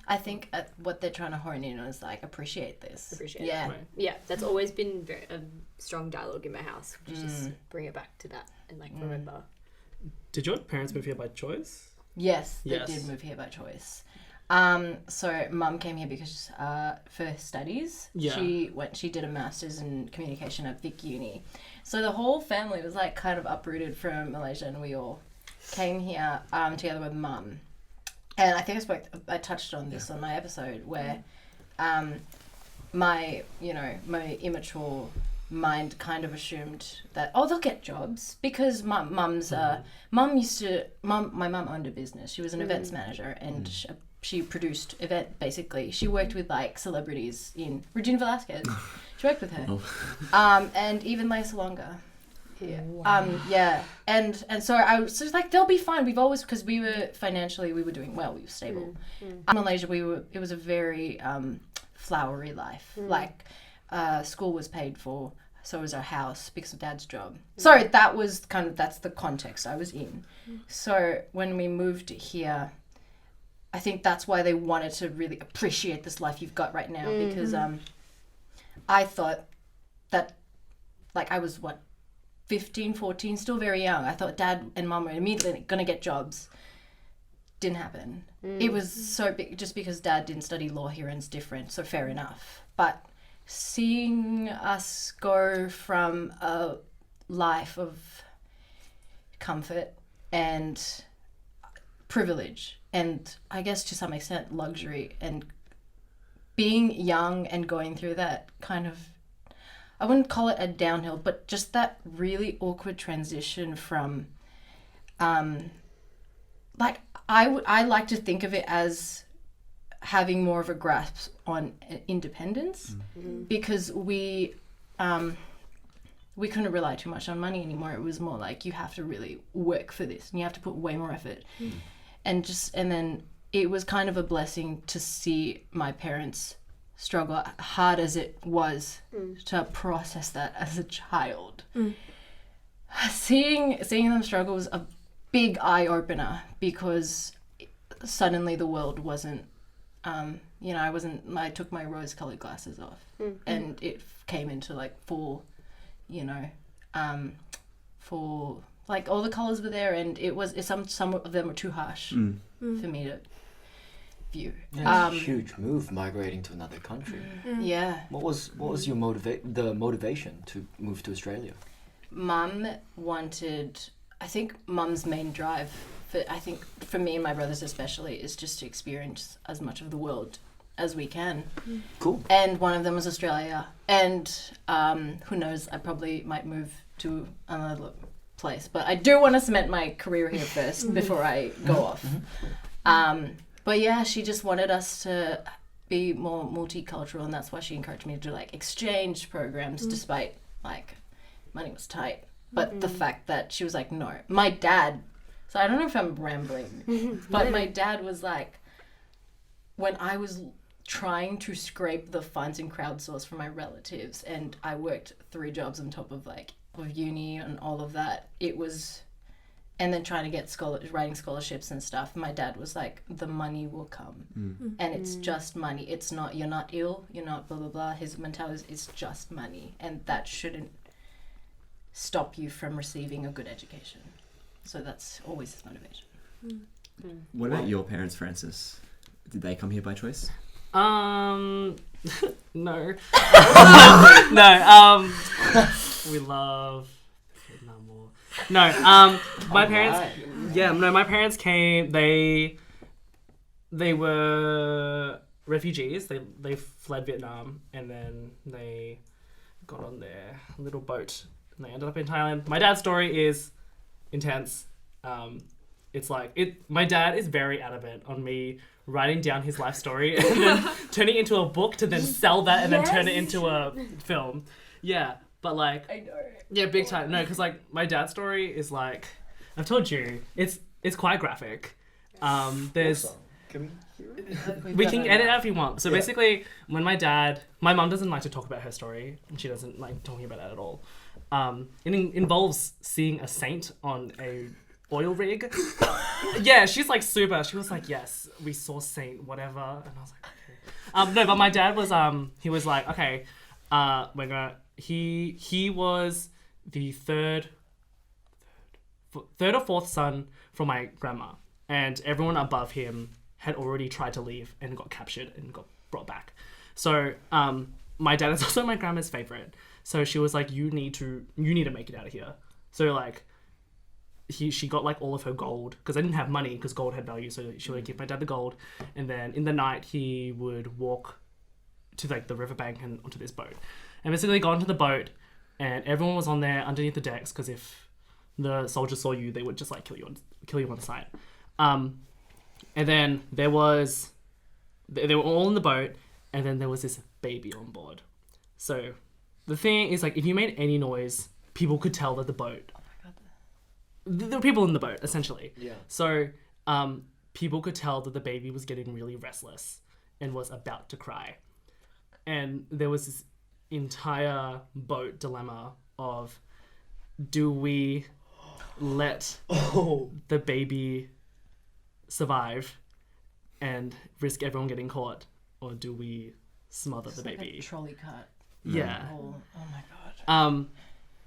I think what they're trying to hone in on is like, appreciate this. Appreciate Yeah. it. Right. Yeah, that's always been a strong dialogue in my house. Which is just bring it back to that and like remember. Did your parents move here by choice? Yes, they Yes. did move here by choice. So mum came here because for studies. Yeah. She did a master's in communication at Vic Uni. So the whole family was like kind of uprooted from Malaysia, and we all came here together with mum. And I think I touched on this on my episode where my immature mind kind of assumed that they'll get jobs because my mum owned a business. She was an events manager, and she produced basically. She worked with like celebrities in Regina Velasquez. She worked with her. And even Lea Salonga. Yeah. And so I was just like, they'll be fine. We've always, because we were doing well. We were stable. In Malaysia, it was a very flowery life. Like, school was paid for, so was our house because of Dad's job. So that's the context I was in. So when we moved here, I think that's why they wanted to really appreciate this life you've got right now, because I thought that, like, I was 15, 14, still very young. I thought Dad and Mum were immediately going to get jobs. Didn't happen. It was so big just because Dad didn't study law here and it's different, so fair enough. But seeing us go from a life of comfort and privilege, and I guess to some extent luxury, and being young and going through that kind of, I wouldn't call it a downhill, but just that really awkward transition from, like, I like to think of it as having more of a grasp on independence, because we couldn't rely too much on money anymore. It was more like, you have to really work for this and you have to put way more effort. And then it was kind of a blessing to see my parents struggle, hard as it was to process that as a child. Seeing them struggle was a big eye-opener, because suddenly the world wasn't, I took my rose-colored glasses off, and it came into like full, like all the colors were there, and some of them were too harsh for me to view. Yeah, it's a huge move, migrating to another country. Yeah. What was your motivation to move to Australia? Mum wanted, I think Mum's main drive, for me and my brothers especially, is just to experience as much of the world as we can. Cool. And one of them was Australia. And who knows, I probably might move to another place. But I do want to cement my career here first before I go off. But yeah, she just wanted us to be more multicultural, and that's why she encouraged me to do like exchange programs, despite like money was tight. But the fact that she was like, no, my dad, so I don't know if I'm rambling, but my dad was like, when I was trying to scrape the funds and crowdsource for my relatives, and I worked 3 jobs on top of uni and all of that, it was, and then trying to get writing scholarships and stuff, my dad was like, the money will come. And it's just money. It's not, you're not ill, you're not blah, blah, blah. His mentality is, it's just money. And that shouldn't stop you from receiving a good education. So that's always his motivation. What about your parents, Francis? Did they come here by choice? No. No. We love Narmm. No. My parents. Right. Yeah. No. My parents came. They were refugees. They fled Vietnam, and then they got on their little boat and they ended up in Thailand. My dad's story is intense. It's like my dad is very adamant on me writing down his life story and then turning it into a book to then sell that and then turn it into a film. Yeah, But like, I know. yeah, big time. No, because like my dad's story is like, I've told you, it's quite graphic. There's. Can we hear it? We can edit it out if you want. So basically, when my mum doesn't like to talk about her story, and she doesn't like talking about that at all. It involves seeing a saint on a oil rig. Yeah, she's like super. She was like, yes, we saw Saint whatever, and I was like, okay. No, but my dad was he was like, okay, we're gonna. He was the third or fourth son from my grandma, and everyone above him had already tried to leave and got captured and got brought back. So my dad is also my grandma's favorite. So she was like, you need to make it out of here. So like she got like all of her gold, because I didn't have money because gold had value, so she would give my dad the gold, and then in the night he would walk to like the riverbank and onto this boat, and basically got onto the boat, and everyone was on there underneath the decks, because if the soldiers saw you, they would just like kill you on sight. And then they were all in the boat, and then there was this baby on board. So the thing is, like, if you made any noise, people could tell that the boat. Oh my god. There were people in the boat, essentially. Yeah. So people could tell that the baby was getting really restless and was about to cry, and there was this entire boat dilemma of, do we let the baby survive and risk everyone getting caught, or do we smother the baby? Like a trolley cart. Yeah. Oh my god.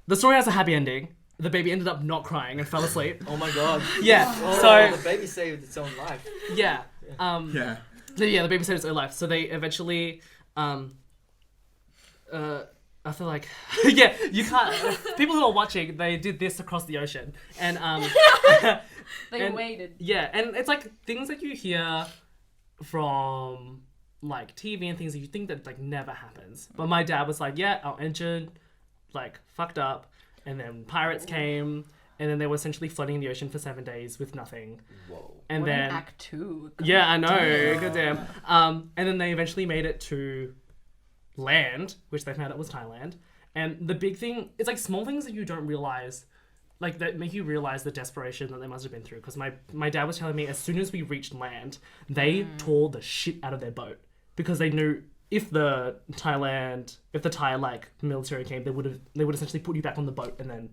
The story has a happy ending. The baby ended up not crying and fell asleep. Oh my god. Yeah. Oh, So the baby saved its own life. yeah. Yeah. Yeah, the baby saved its own life. So they eventually after like yeah, you can't people who are watching, they did this across the ocean, and They waited. yeah, and it's like things that you hear from like TV and things that you think that like never happens. But my dad was like, yeah, our engine like fucked up, and then pirates came, and then they were essentially flooding the ocean for 7 days with nothing. Whoa. And What then an act 2. yeah, I know, goddamn. And then they eventually made it to land, which they found out was Thailand. And the big thing, it's like small things that you don't realize, like that make you realize the desperation that they must have been through. Because my dad was telling me, as soon as we reached land, they tore the shit out of their boat, because they knew if the Thai like military came, they would essentially put you back on the boat and then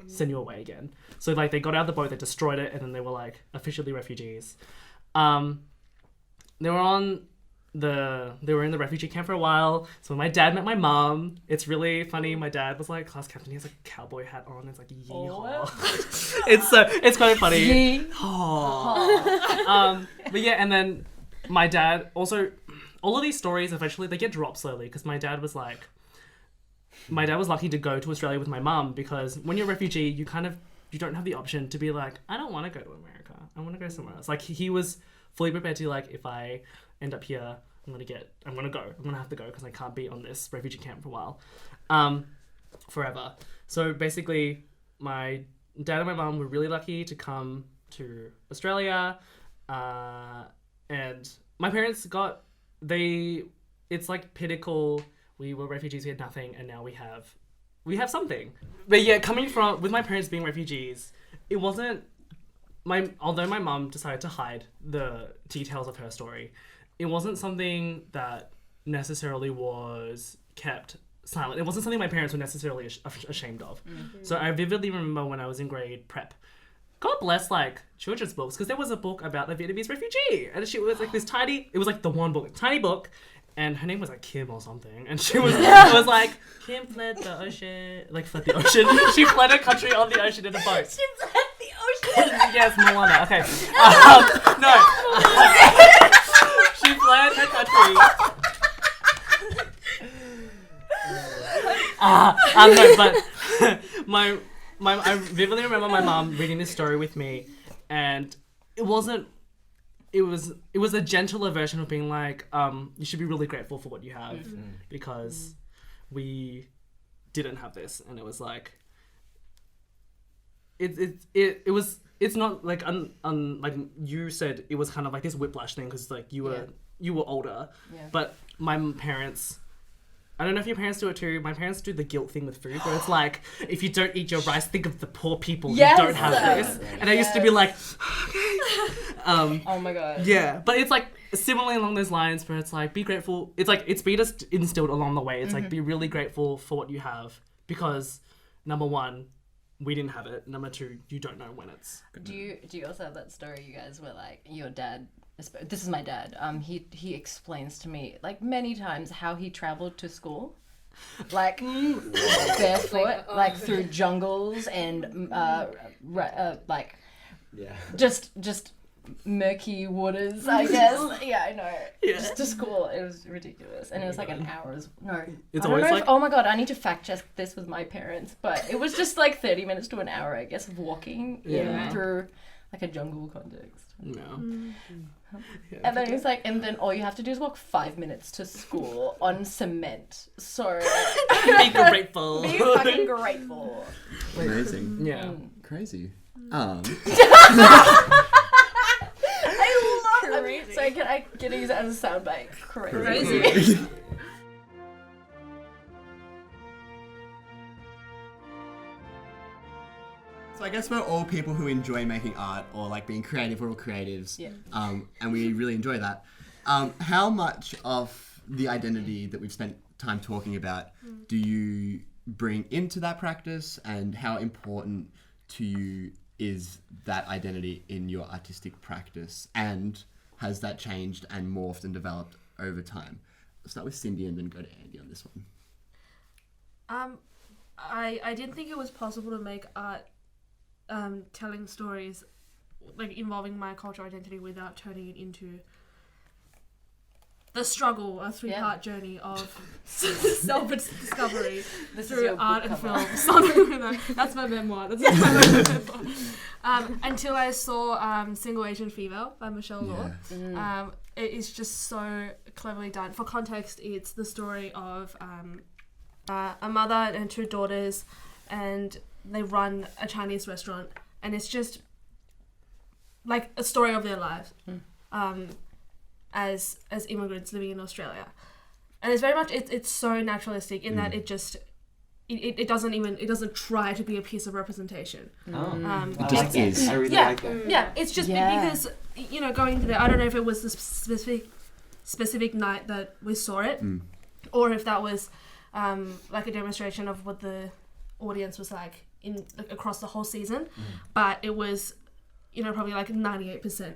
send you away again. So like they got out of the boat, they destroyed it, and then they were like officially refugees. They were in the refugee camp for a while. So when my dad met my mom, it's really funny. My dad was like class captain. He has like a cowboy hat on. It's like yeehaw. It's quite funny. But yeah, and then my dad also, all of these stories eventually they get dropped slowly, because my dad was lucky to go to Australia with my mum, because when you're a refugee, you don't have the option to be like, I don't want to go to America. I want to go somewhere else. Like he was fully prepared to like, if I end up here, I'm gonna have to go, because I can't be on this refugee camp for a while, forever. So basically, my dad and my mum were really lucky to come to Australia, and my parents it's like pinnacle. We were refugees, we had nothing, and now we have something. But yeah, with my parents being refugees, it wasn't although my mum decided to hide the details of her story, it wasn't something that necessarily was kept silent. It wasn't something my parents were necessarily ashamed of. Mm-hmm. So I vividly remember when I was in grade prep, God bless like children's books, because there was a book about a Vietnamese refugee, and she was like this tiny book, and her name was like Kim or something, and she was was like, Kim fled the ocean. She fled a country on the ocean in a boat. She fled the ocean. Yes, Moana. Okay. No. She fled her country. No, but I vividly remember my mom reading this story with me, and it was a gentler version of being like, you should be really grateful for what you have, because we didn't have this, and it was like, it's not like like you said, it was kind of like this whiplash thing, because like you were older, but my parents I don't know if your parents do it too. My parents do the guilt thing with food, where it's like, if you don't eat your rice, think of the poor people who don't have this. And I used to be like, okay. Oh my god. Yeah, but it's like similarly along those lines, where it's like, be grateful. It's like it's been instilled along the way. It's like, be really grateful for what you have, because number one, we didn't have it. Number two, you don't know when it's. Do you also have that story, you guys, where like your dad? This is my dad. He explains to me like many times how he traveled to school, like barefoot, like through jungles and like just murky waters, I guess. Yeah, I know. Yeah. Just to school, it was ridiculous, and it was like an hour. No, It's I don't always know like. oh my god, I need to fact check this with my parents, but it was just like 30 minutes to an hour, I guess, of walking through like a jungle context. No. Yeah. And then it's like, and then all you have to do is walk 5 minutes to school on cement. So Be grateful. be fucking grateful. Amazing. Yeah. Crazy. I love it. So I can use it as a soundbite. Crazy. So I guess we're all people who enjoy making art or like being creative. We're all creatives. Yeah. And we really enjoy that. How much of the identity that we've spent time talking about do you bring into that practice, and how important to you is that identity in your artistic practice, and has that changed and morphed and developed over time? I'll start with Cindy and then go to Andy on this one. I didn't think it was possible to make art telling stories like involving my cultural identity without turning it into the struggle, a three-part journey of self-discovery through art and film. Something like that. That's my memoir. Until I saw Single Asian Female by Michelle Law. It is just so cleverly done. For context, it's the story of a mother and two daughters, and they run a Chinese restaurant, and it's just like a story of their lives as immigrants living in Australia. And it's very much it's so naturalistic in that it doesn't try to be a piece of representation. It just is. I really like that. Yeah, it's just because, you know, going into there, I don't know if it was the specific night that we saw it, or if that was like a demonstration of what the audience was like across the whole season. But it was, you know, probably like 98%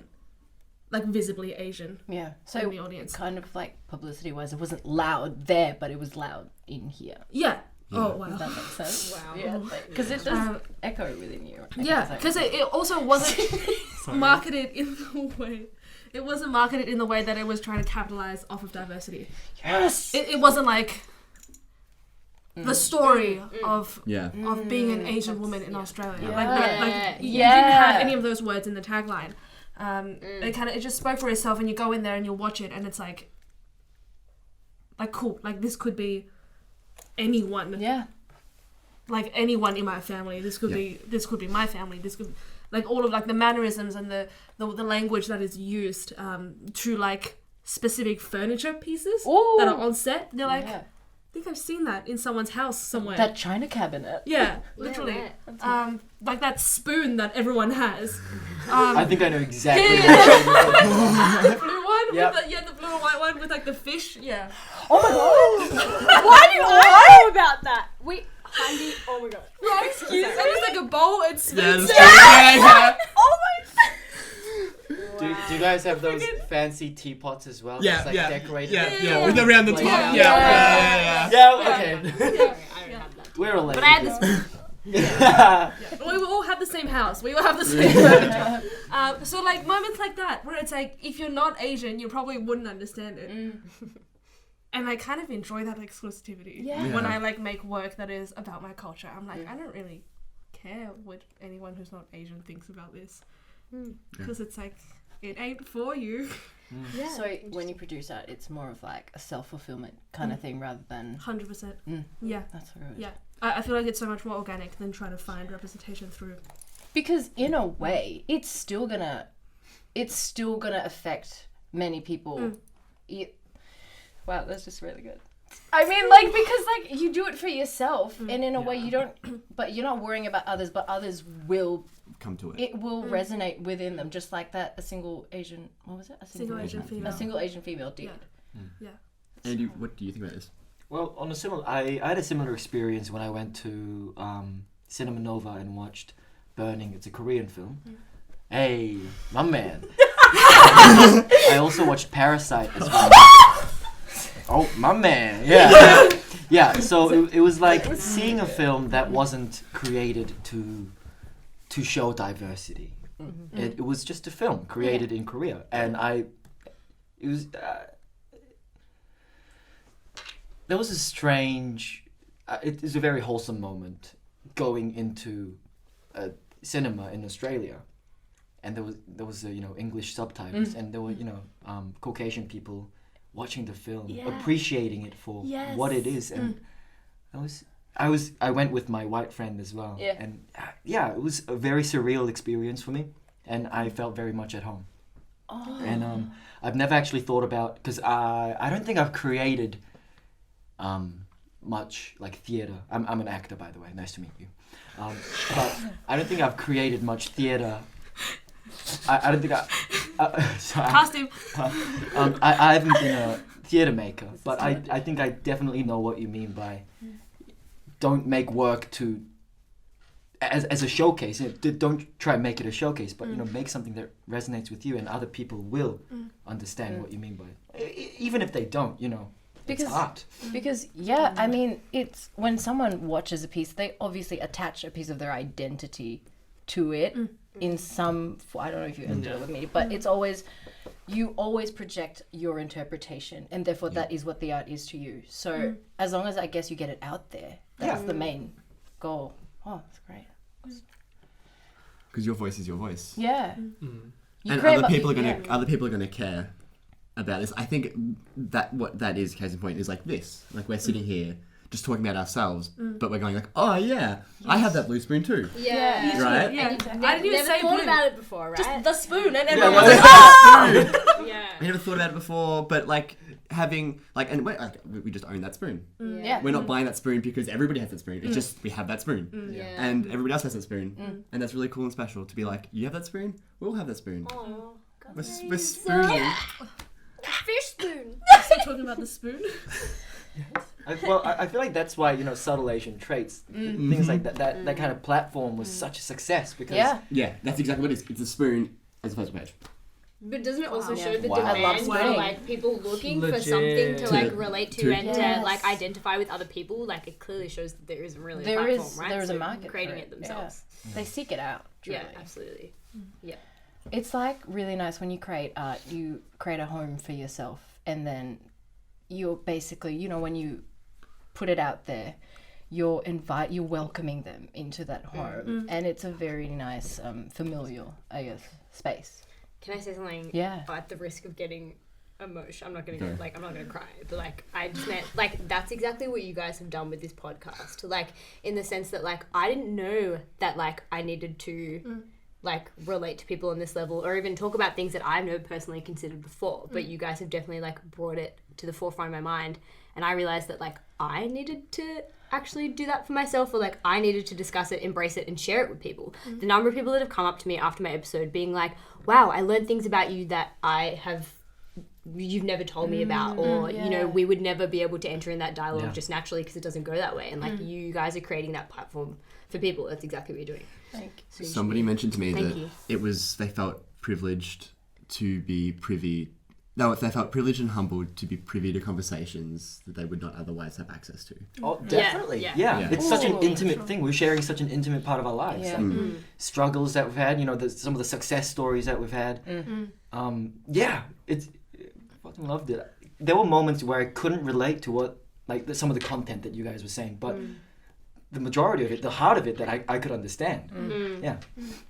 like visibly Asian. Yeah. So in the audience, kind of like publicity wise, it wasn't loud there, but it was loud in here. Yeah. Oh wow. Does that make sense? Wow. Yeah. Because it does echo within you. Yeah, because it also wasn't marketed in the way. It wasn't marketed in the way that it was trying to capitalize off of diversity. Yes. It wasn't like the story of being an Asian woman in Australia. Yeah. You didn't have any of those words in the tagline. It just spoke for itself, and you go in there and you watch it, and it's like cool. Like this could be anyone. Yeah. Like anyone in my family. This could be my family. This could like all of like the mannerisms and the language that is used to like specific furniture pieces that are on set. They're like, I think I've seen that in someone's house somewhere. That china cabinet. Yeah, literally. Like that spoon that everyone has. I think I know exactly The blue one? Yep. The blue and white one with like the fish. Yeah. Oh my god. Why do I know about that? Handy. Oh my god. Right, excuse me. It's like a bowl and spoons. Oh my. Do you guys have those fancy teapots as well? Yeah, Just, like, decorated. Yeah. With around the top. Like, Yeah. okay. I don't have that. We're a lady. But I had this. We all have the same house. We all have the same furniture. So like moments like that where it's like if you're not Asian, you probably wouldn't understand it. And I kind of enjoy that exclusivity when I like make work that is about my culture. I'm like, I don't really care what anyone who's not Asian thinks about this, because it's like it ain't for you. Yeah. So when you produce art, it's more of like a self-fulfillment kind of thing rather than 100%. Yeah. That's good. Yeah. I feel like it's so much more organic than trying to find representation through. Because in a way, it's still gonna affect many people. Wow, that's just really good. I mean, like, because, like, you do it for yourself, and in a way you don't, but you're not worrying about others, but others will come to it. It will resonate within them, just like that a single Asian, what was it? A Single Asian female. A single Asian female did. Yeah. Andy, what do you think about this? Well, on a similar, I had a similar experience when I went to Cinema Nova and watched Burning. It's a Korean film. Hey, my man. I also watched Parasite as well. Oh, my man. Yeah. Yeah, so it was like seeing a film that wasn't created to show diversity. It was just a film created in Korea. And it was... there was a strange... it was a very wholesome moment going into a cinema in Australia. And there was English subtitles, and there were Caucasian people watching the film, appreciating it for what it is, and I went with my white friend as well, and it was a very surreal experience for me, and I felt very much at home. And I've never actually thought about, because I don't think I've created much like theatre. I'm an actor, by the way. Nice to meet you. But I don't think I've created much theatre. I don't think Costume. I haven't been a theatre maker, but I think I definitely know what you mean by don't make work as a showcase. Don't try and make it a showcase, but make something that resonates with you, and other people will understand what you mean by it. Even if they don't, it's art. Because I mean, it's when someone watches a piece, they obviously attach a piece of their identity to it. In some, I don't know if you do it with me, but it's always, you always project your interpretation, and therefore that is what the art is to you. So as long as I guess you get it out there, that's the main goal. Oh, that's great. Because your voice is your voice. Yeah. And other people are gonna care about this. I think that what that is, case in point, is like this. Like we're sitting here just talking about ourselves, but we're going like, oh yeah, I have that blue spoon too. Yeah. Right? Yeah. I didn't even never say thought blue. about it before, right? Just the spoon, and Yeah, everyone was like, like, oh! Yeah. I never thought about it before, but like having like, and we just own that spoon. Yeah. We're not buying that spoon because everybody has that spoon. It's just we have that spoon, Yeah. and everybody else has that spoon, and that's really cool and special to be like, you have that spoon, we'll have that spoon. Oh, God, We're spooning. Fish spoon. Still talking about the spoon. I feel like that's why subtle Asian traits, things like that kind of platform was such a success because Yeah, that's exactly what it is. It's a spoon as opposed to a page. But doesn't it also show the Wow. I love demand for spooning. like people looking for Legit. something to like To- relate to to- and Yes. to like identify with other people? Like it clearly shows that there isn't really a There platform, is- right? there is a So market creating for it it, themselves. They seek it out. Truly. Yeah, absolutely. It's like really nice when you create art, you create a home for yourself, and then you're basically, when you put it out there, you're welcoming them into that home, and it's a very nice familial, I guess, space. Can I say something? Yeah. At the risk of getting emotional, I'm not gonna Go. I'm not gonna cry, but like I just meant like that's exactly what you guys have done with this podcast. Like in the sense that like I didn't know that like I needed to like relate to people on this level or even talk about things that I've never personally considered before. But you guys have definitely like brought it to the forefront of my mind, and I realized that like I needed to actually do that for myself, or like I needed to discuss it, embrace it, and share it with people. The number of people that have come up to me after my episode being like, wow, I learned things about you that you've never told me about, or we would never be able to enter in that dialogue just naturally because it doesn't go that way, and like you guys are creating that platform for people. That's exactly what you're doing. So Somebody mentioned to me Thank that you. they felt privileged to be privy. No, they felt privileged and humbled to be privy to conversations that they would not otherwise have access to. Oh, definitely. Yeah. Yeah. It's such an Ooh. intimate thing. We're sharing such an intimate part of our lives. Yeah. And struggles that we've had, some of the success stories that we've had. It's I fucking loved it. There were moments where I couldn't relate to what some of the content that you guys were saying, but the majority of it, the heart of it, that I could understand.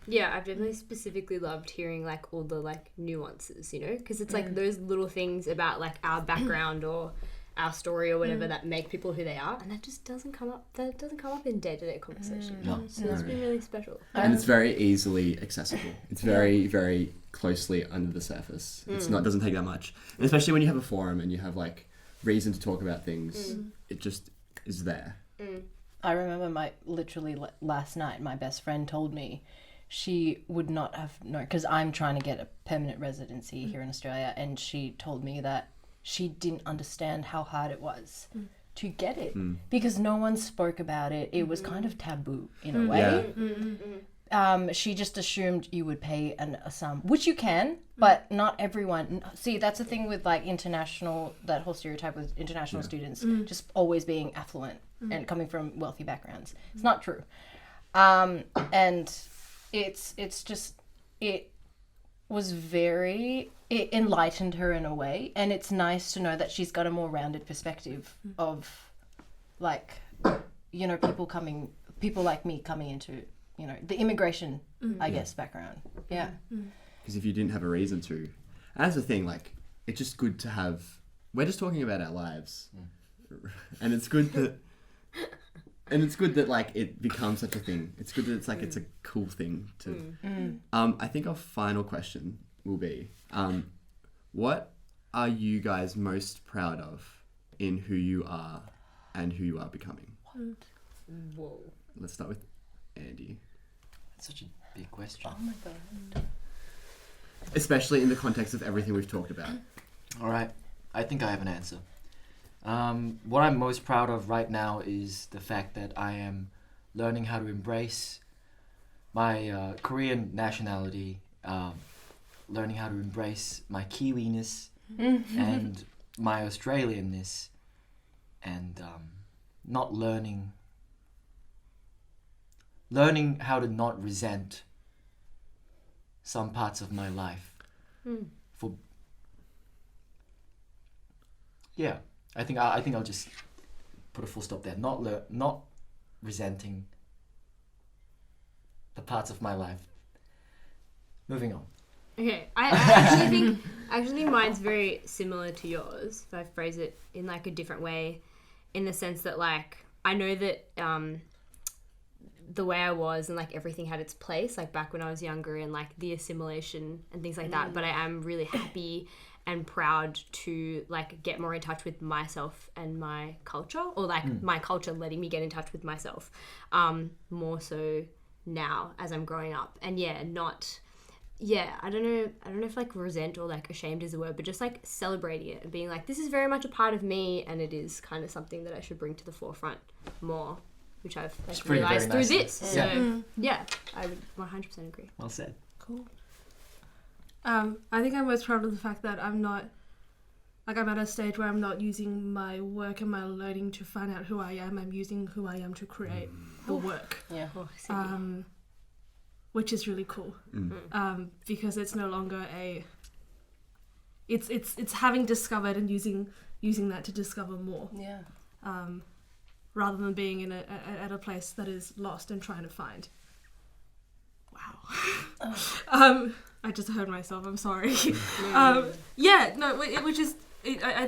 Yeah, I've definitely specifically loved hearing like all the like nuances, because it's like those little things about like our background or our story or whatever that make people who they are, and that just doesn't come up. That doesn't come up in day-to-day conversation. No. So it's been really special. And it's very easily accessible. It's very, very closely under the surface. It's not doesn't take that much. And especially when you have a forum and you have like reason to talk about things. It just is there. I remember literally last night, my best friend told me she would not have known, because I'm trying to get a permanent residency here in Australia, and she told me that she didn't understand how hard it was to get it because no one spoke about it. It was kind of taboo in a way. She just assumed you would pay a sum, which you can, but not everyone. See, that's the thing with like international, that whole stereotype with international students just always being affluent and coming from wealthy backgrounds. It's not true. And it's just, it enlightened her in a way, and it's nice to know that she's got a more rounded perspective of like, you know, people like me coming into, you know, the immigration, I guess, background. Yeah. Because if you didn't have a reason to, and that's the thing, like, it's just good to have, we're just talking about our lives. And it's good that, like, it becomes such a thing. It's good that it's like, it's a cool thing to, I think our final question will be, what are you guys most proud of in who you are and who you are becoming? Whoa. Let's start with Andy. That's such a big question. Oh my god. Especially in the context of everything we've talked about. All right, I think I have an answer. What I'm most proud of right now is the fact that I am learning how to embrace my Korean nationality, learning how to embrace my Kiwiness and my Australianness, and not learning how to not resent some parts of my life. I think I'll just put a full stop there. Not resenting the parts of my life. Moving on. Okay, I actually think mine's very similar to yours, if I phrase it in like a different way, in the sense that like I know that the way I was and like everything had its place, like back when I was younger, and like the assimilation and things like that, but I am really happy and proud to like get more in touch with myself and my culture, or like my culture letting me get in touch with myself more so now as I'm growing up. And I don't know if like resent or like ashamed is the word, but just like celebrating it and being like, this is very much a part of me, and it is kind of something that I should bring to the forefront more, which I've like realized through this. So I would 100% agree. Well said. Cool. I think I'm most proud of the fact that I'm at a stage where I'm not using my work and my learning to find out who I am. I'm using who I am to create the work. Yeah. Which is really cool. Because it's no longer it's having discovered and using that to discover more. Yeah. Rather than being at a place that is lost and trying to find. Wow. I just heard myself. I'm sorry. I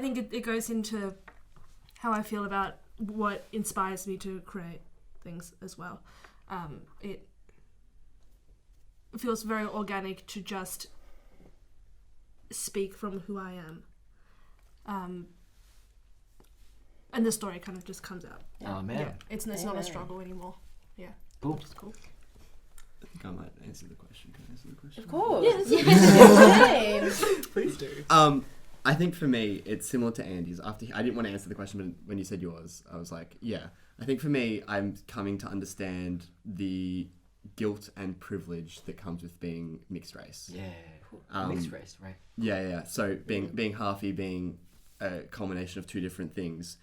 think it goes into how I feel about what inspires me to create things as well. It feels very organic to just speak from who I am. And the story kind of just comes out. Oh man. Yeah, it's not a struggle anymore. Yeah. Cool. Which is cool. I think I might answer the question. Can I answer the question? Of course. Yes. Please do. I think for me, it's similar to Andy's. I didn't want to answer the question, but when you said yours, I was like, yeah. I think for me, I'm coming to understand the guilt and privilege that comes with being mixed race. Yeah. Mixed race, right? Yeah. So being halfy, being a culmination of two different things.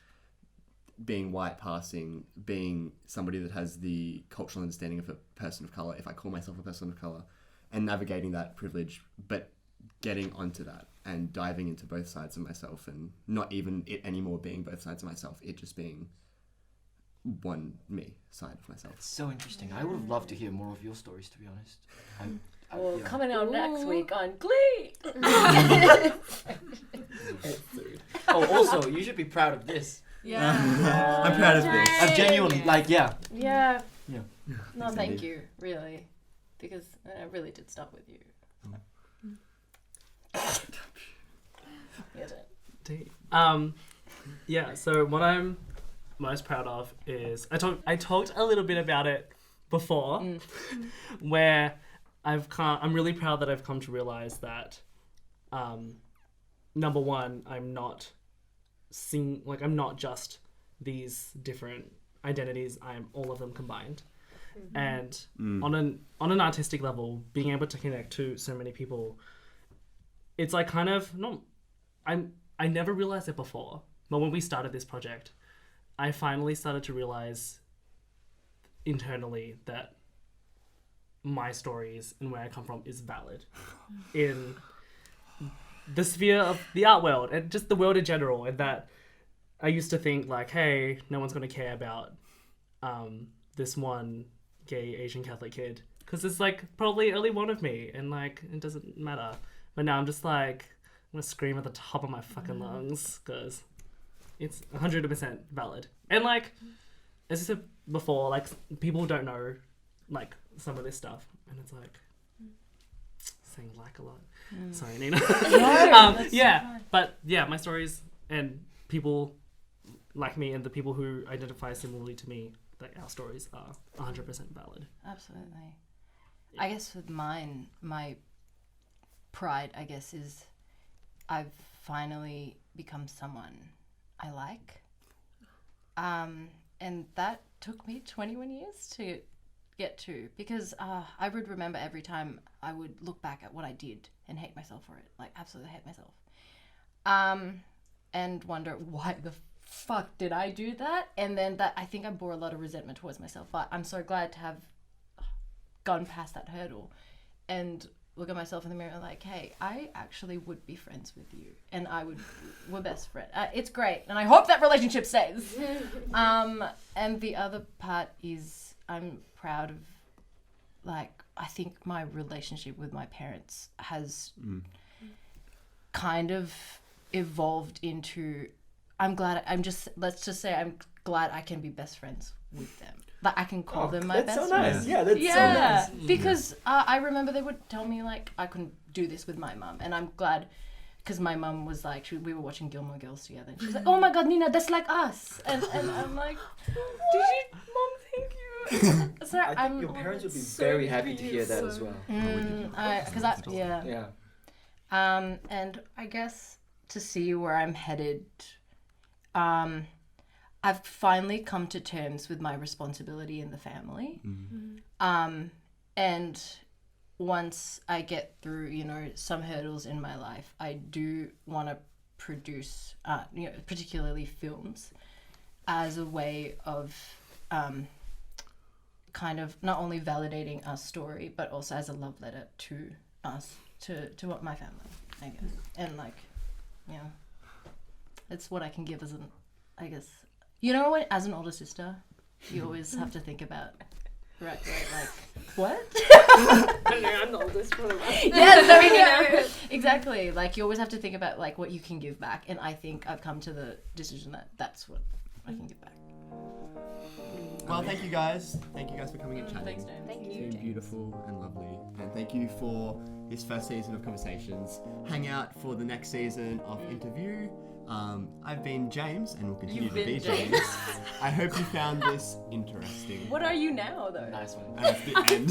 Being white passing, being somebody that has the cultural understanding of a person of colour, if I call myself a person of colour, and navigating that privilege, but getting onto that and diving into both sides of myself, and not even it anymore being both sides of myself, it just being one me side of myself. It's so interesting. I would have loved to hear more of your stories, to be honest. Coming out next week on Glee. Also, you should be proud of this. Yeah. I'm proud of this. I'm genuinely, Yeah. Yeah. No, thank you, really. Because I really did start with you. Yeah, so what I'm most proud of is I talked a little bit about it before, where I'm really proud that I've come to realize that, number one, I'm not just these different identities. I'm all of them combined, and on an artistic level, being able to connect to so many people, it's like kind of not. I never realized it before, but when we started this project, I finally started to realize internally that my stories and where I come from is valid in the sphere of the art world and just the world in general. And that I used to think like, hey, no one's going to care about this one gay Asian Catholic kid because it's like probably only one of me and like it doesn't matter. But now I'm just like, I'm going to scream at the top of my fucking lungs because it's 100% valid. And like, as I said before, like people don't know like some of this stuff and it's like saying like a lot. Sorry, Nina. Yeah, but yeah, my stories and people like me and the people who identify similarly to me, like our stories are 100% valid. Absolutely. I guess with mine, my pride, I guess, is I've finally become someone I like. And that took me 21 years to get to, because I would remember every time I would look back at what I did and hate myself for it, like absolutely hate myself. And wonder why the fuck did I do that? And then that I think I bore a lot of resentment towards myself, but I'm so glad to have gone past that hurdle and look at myself in the mirror like, hey, I actually would be friends with you and we're best friends. It's great and I hope that relationship stays. And the other part is I'm proud of, like, I think my relationship with my parents has kind of evolved into, let's just say I'm glad I can be best friends with them. Like I can call them my best That's so nice. friends. Yeah, that's so nice. Because I remember they would tell me like I couldn't do this with my mum, and I'm glad because my mum was like, we were watching Gilmore Girls together, and she was like, "Oh my God, Nina, that's like us," and I'm like, "Did you, Mum? Thank you." So I think your parents would be very happy to hear that as well. Yeah. And I guess to see where I'm headed, I've finally come to terms with my responsibility in the family. And once I get through, some hurdles in my life, I do want to produce, particularly films, as a way of kind of not only validating our story, but also as a love letter to us, to my family, I guess. And like, it's what I can give as I guess. When as an older sister, you always have to think about, right, like, what? I don't know, I'm the oldest one of us. Yeah, exactly. Like, you always have to think about, like, what you can give back. And I think I've come to the decision that that's what I can give back. Well, thank you guys. Thank you guys for coming and chatting. Thanks, Dan. Thank It's you. been beautiful and lovely. And thank you for this first season of Conversations. Hang out for the next season of Interview. I've been James and will continue You've to be been James. I hope you found this interesting. What are you now, though? Nice one. And that's the end.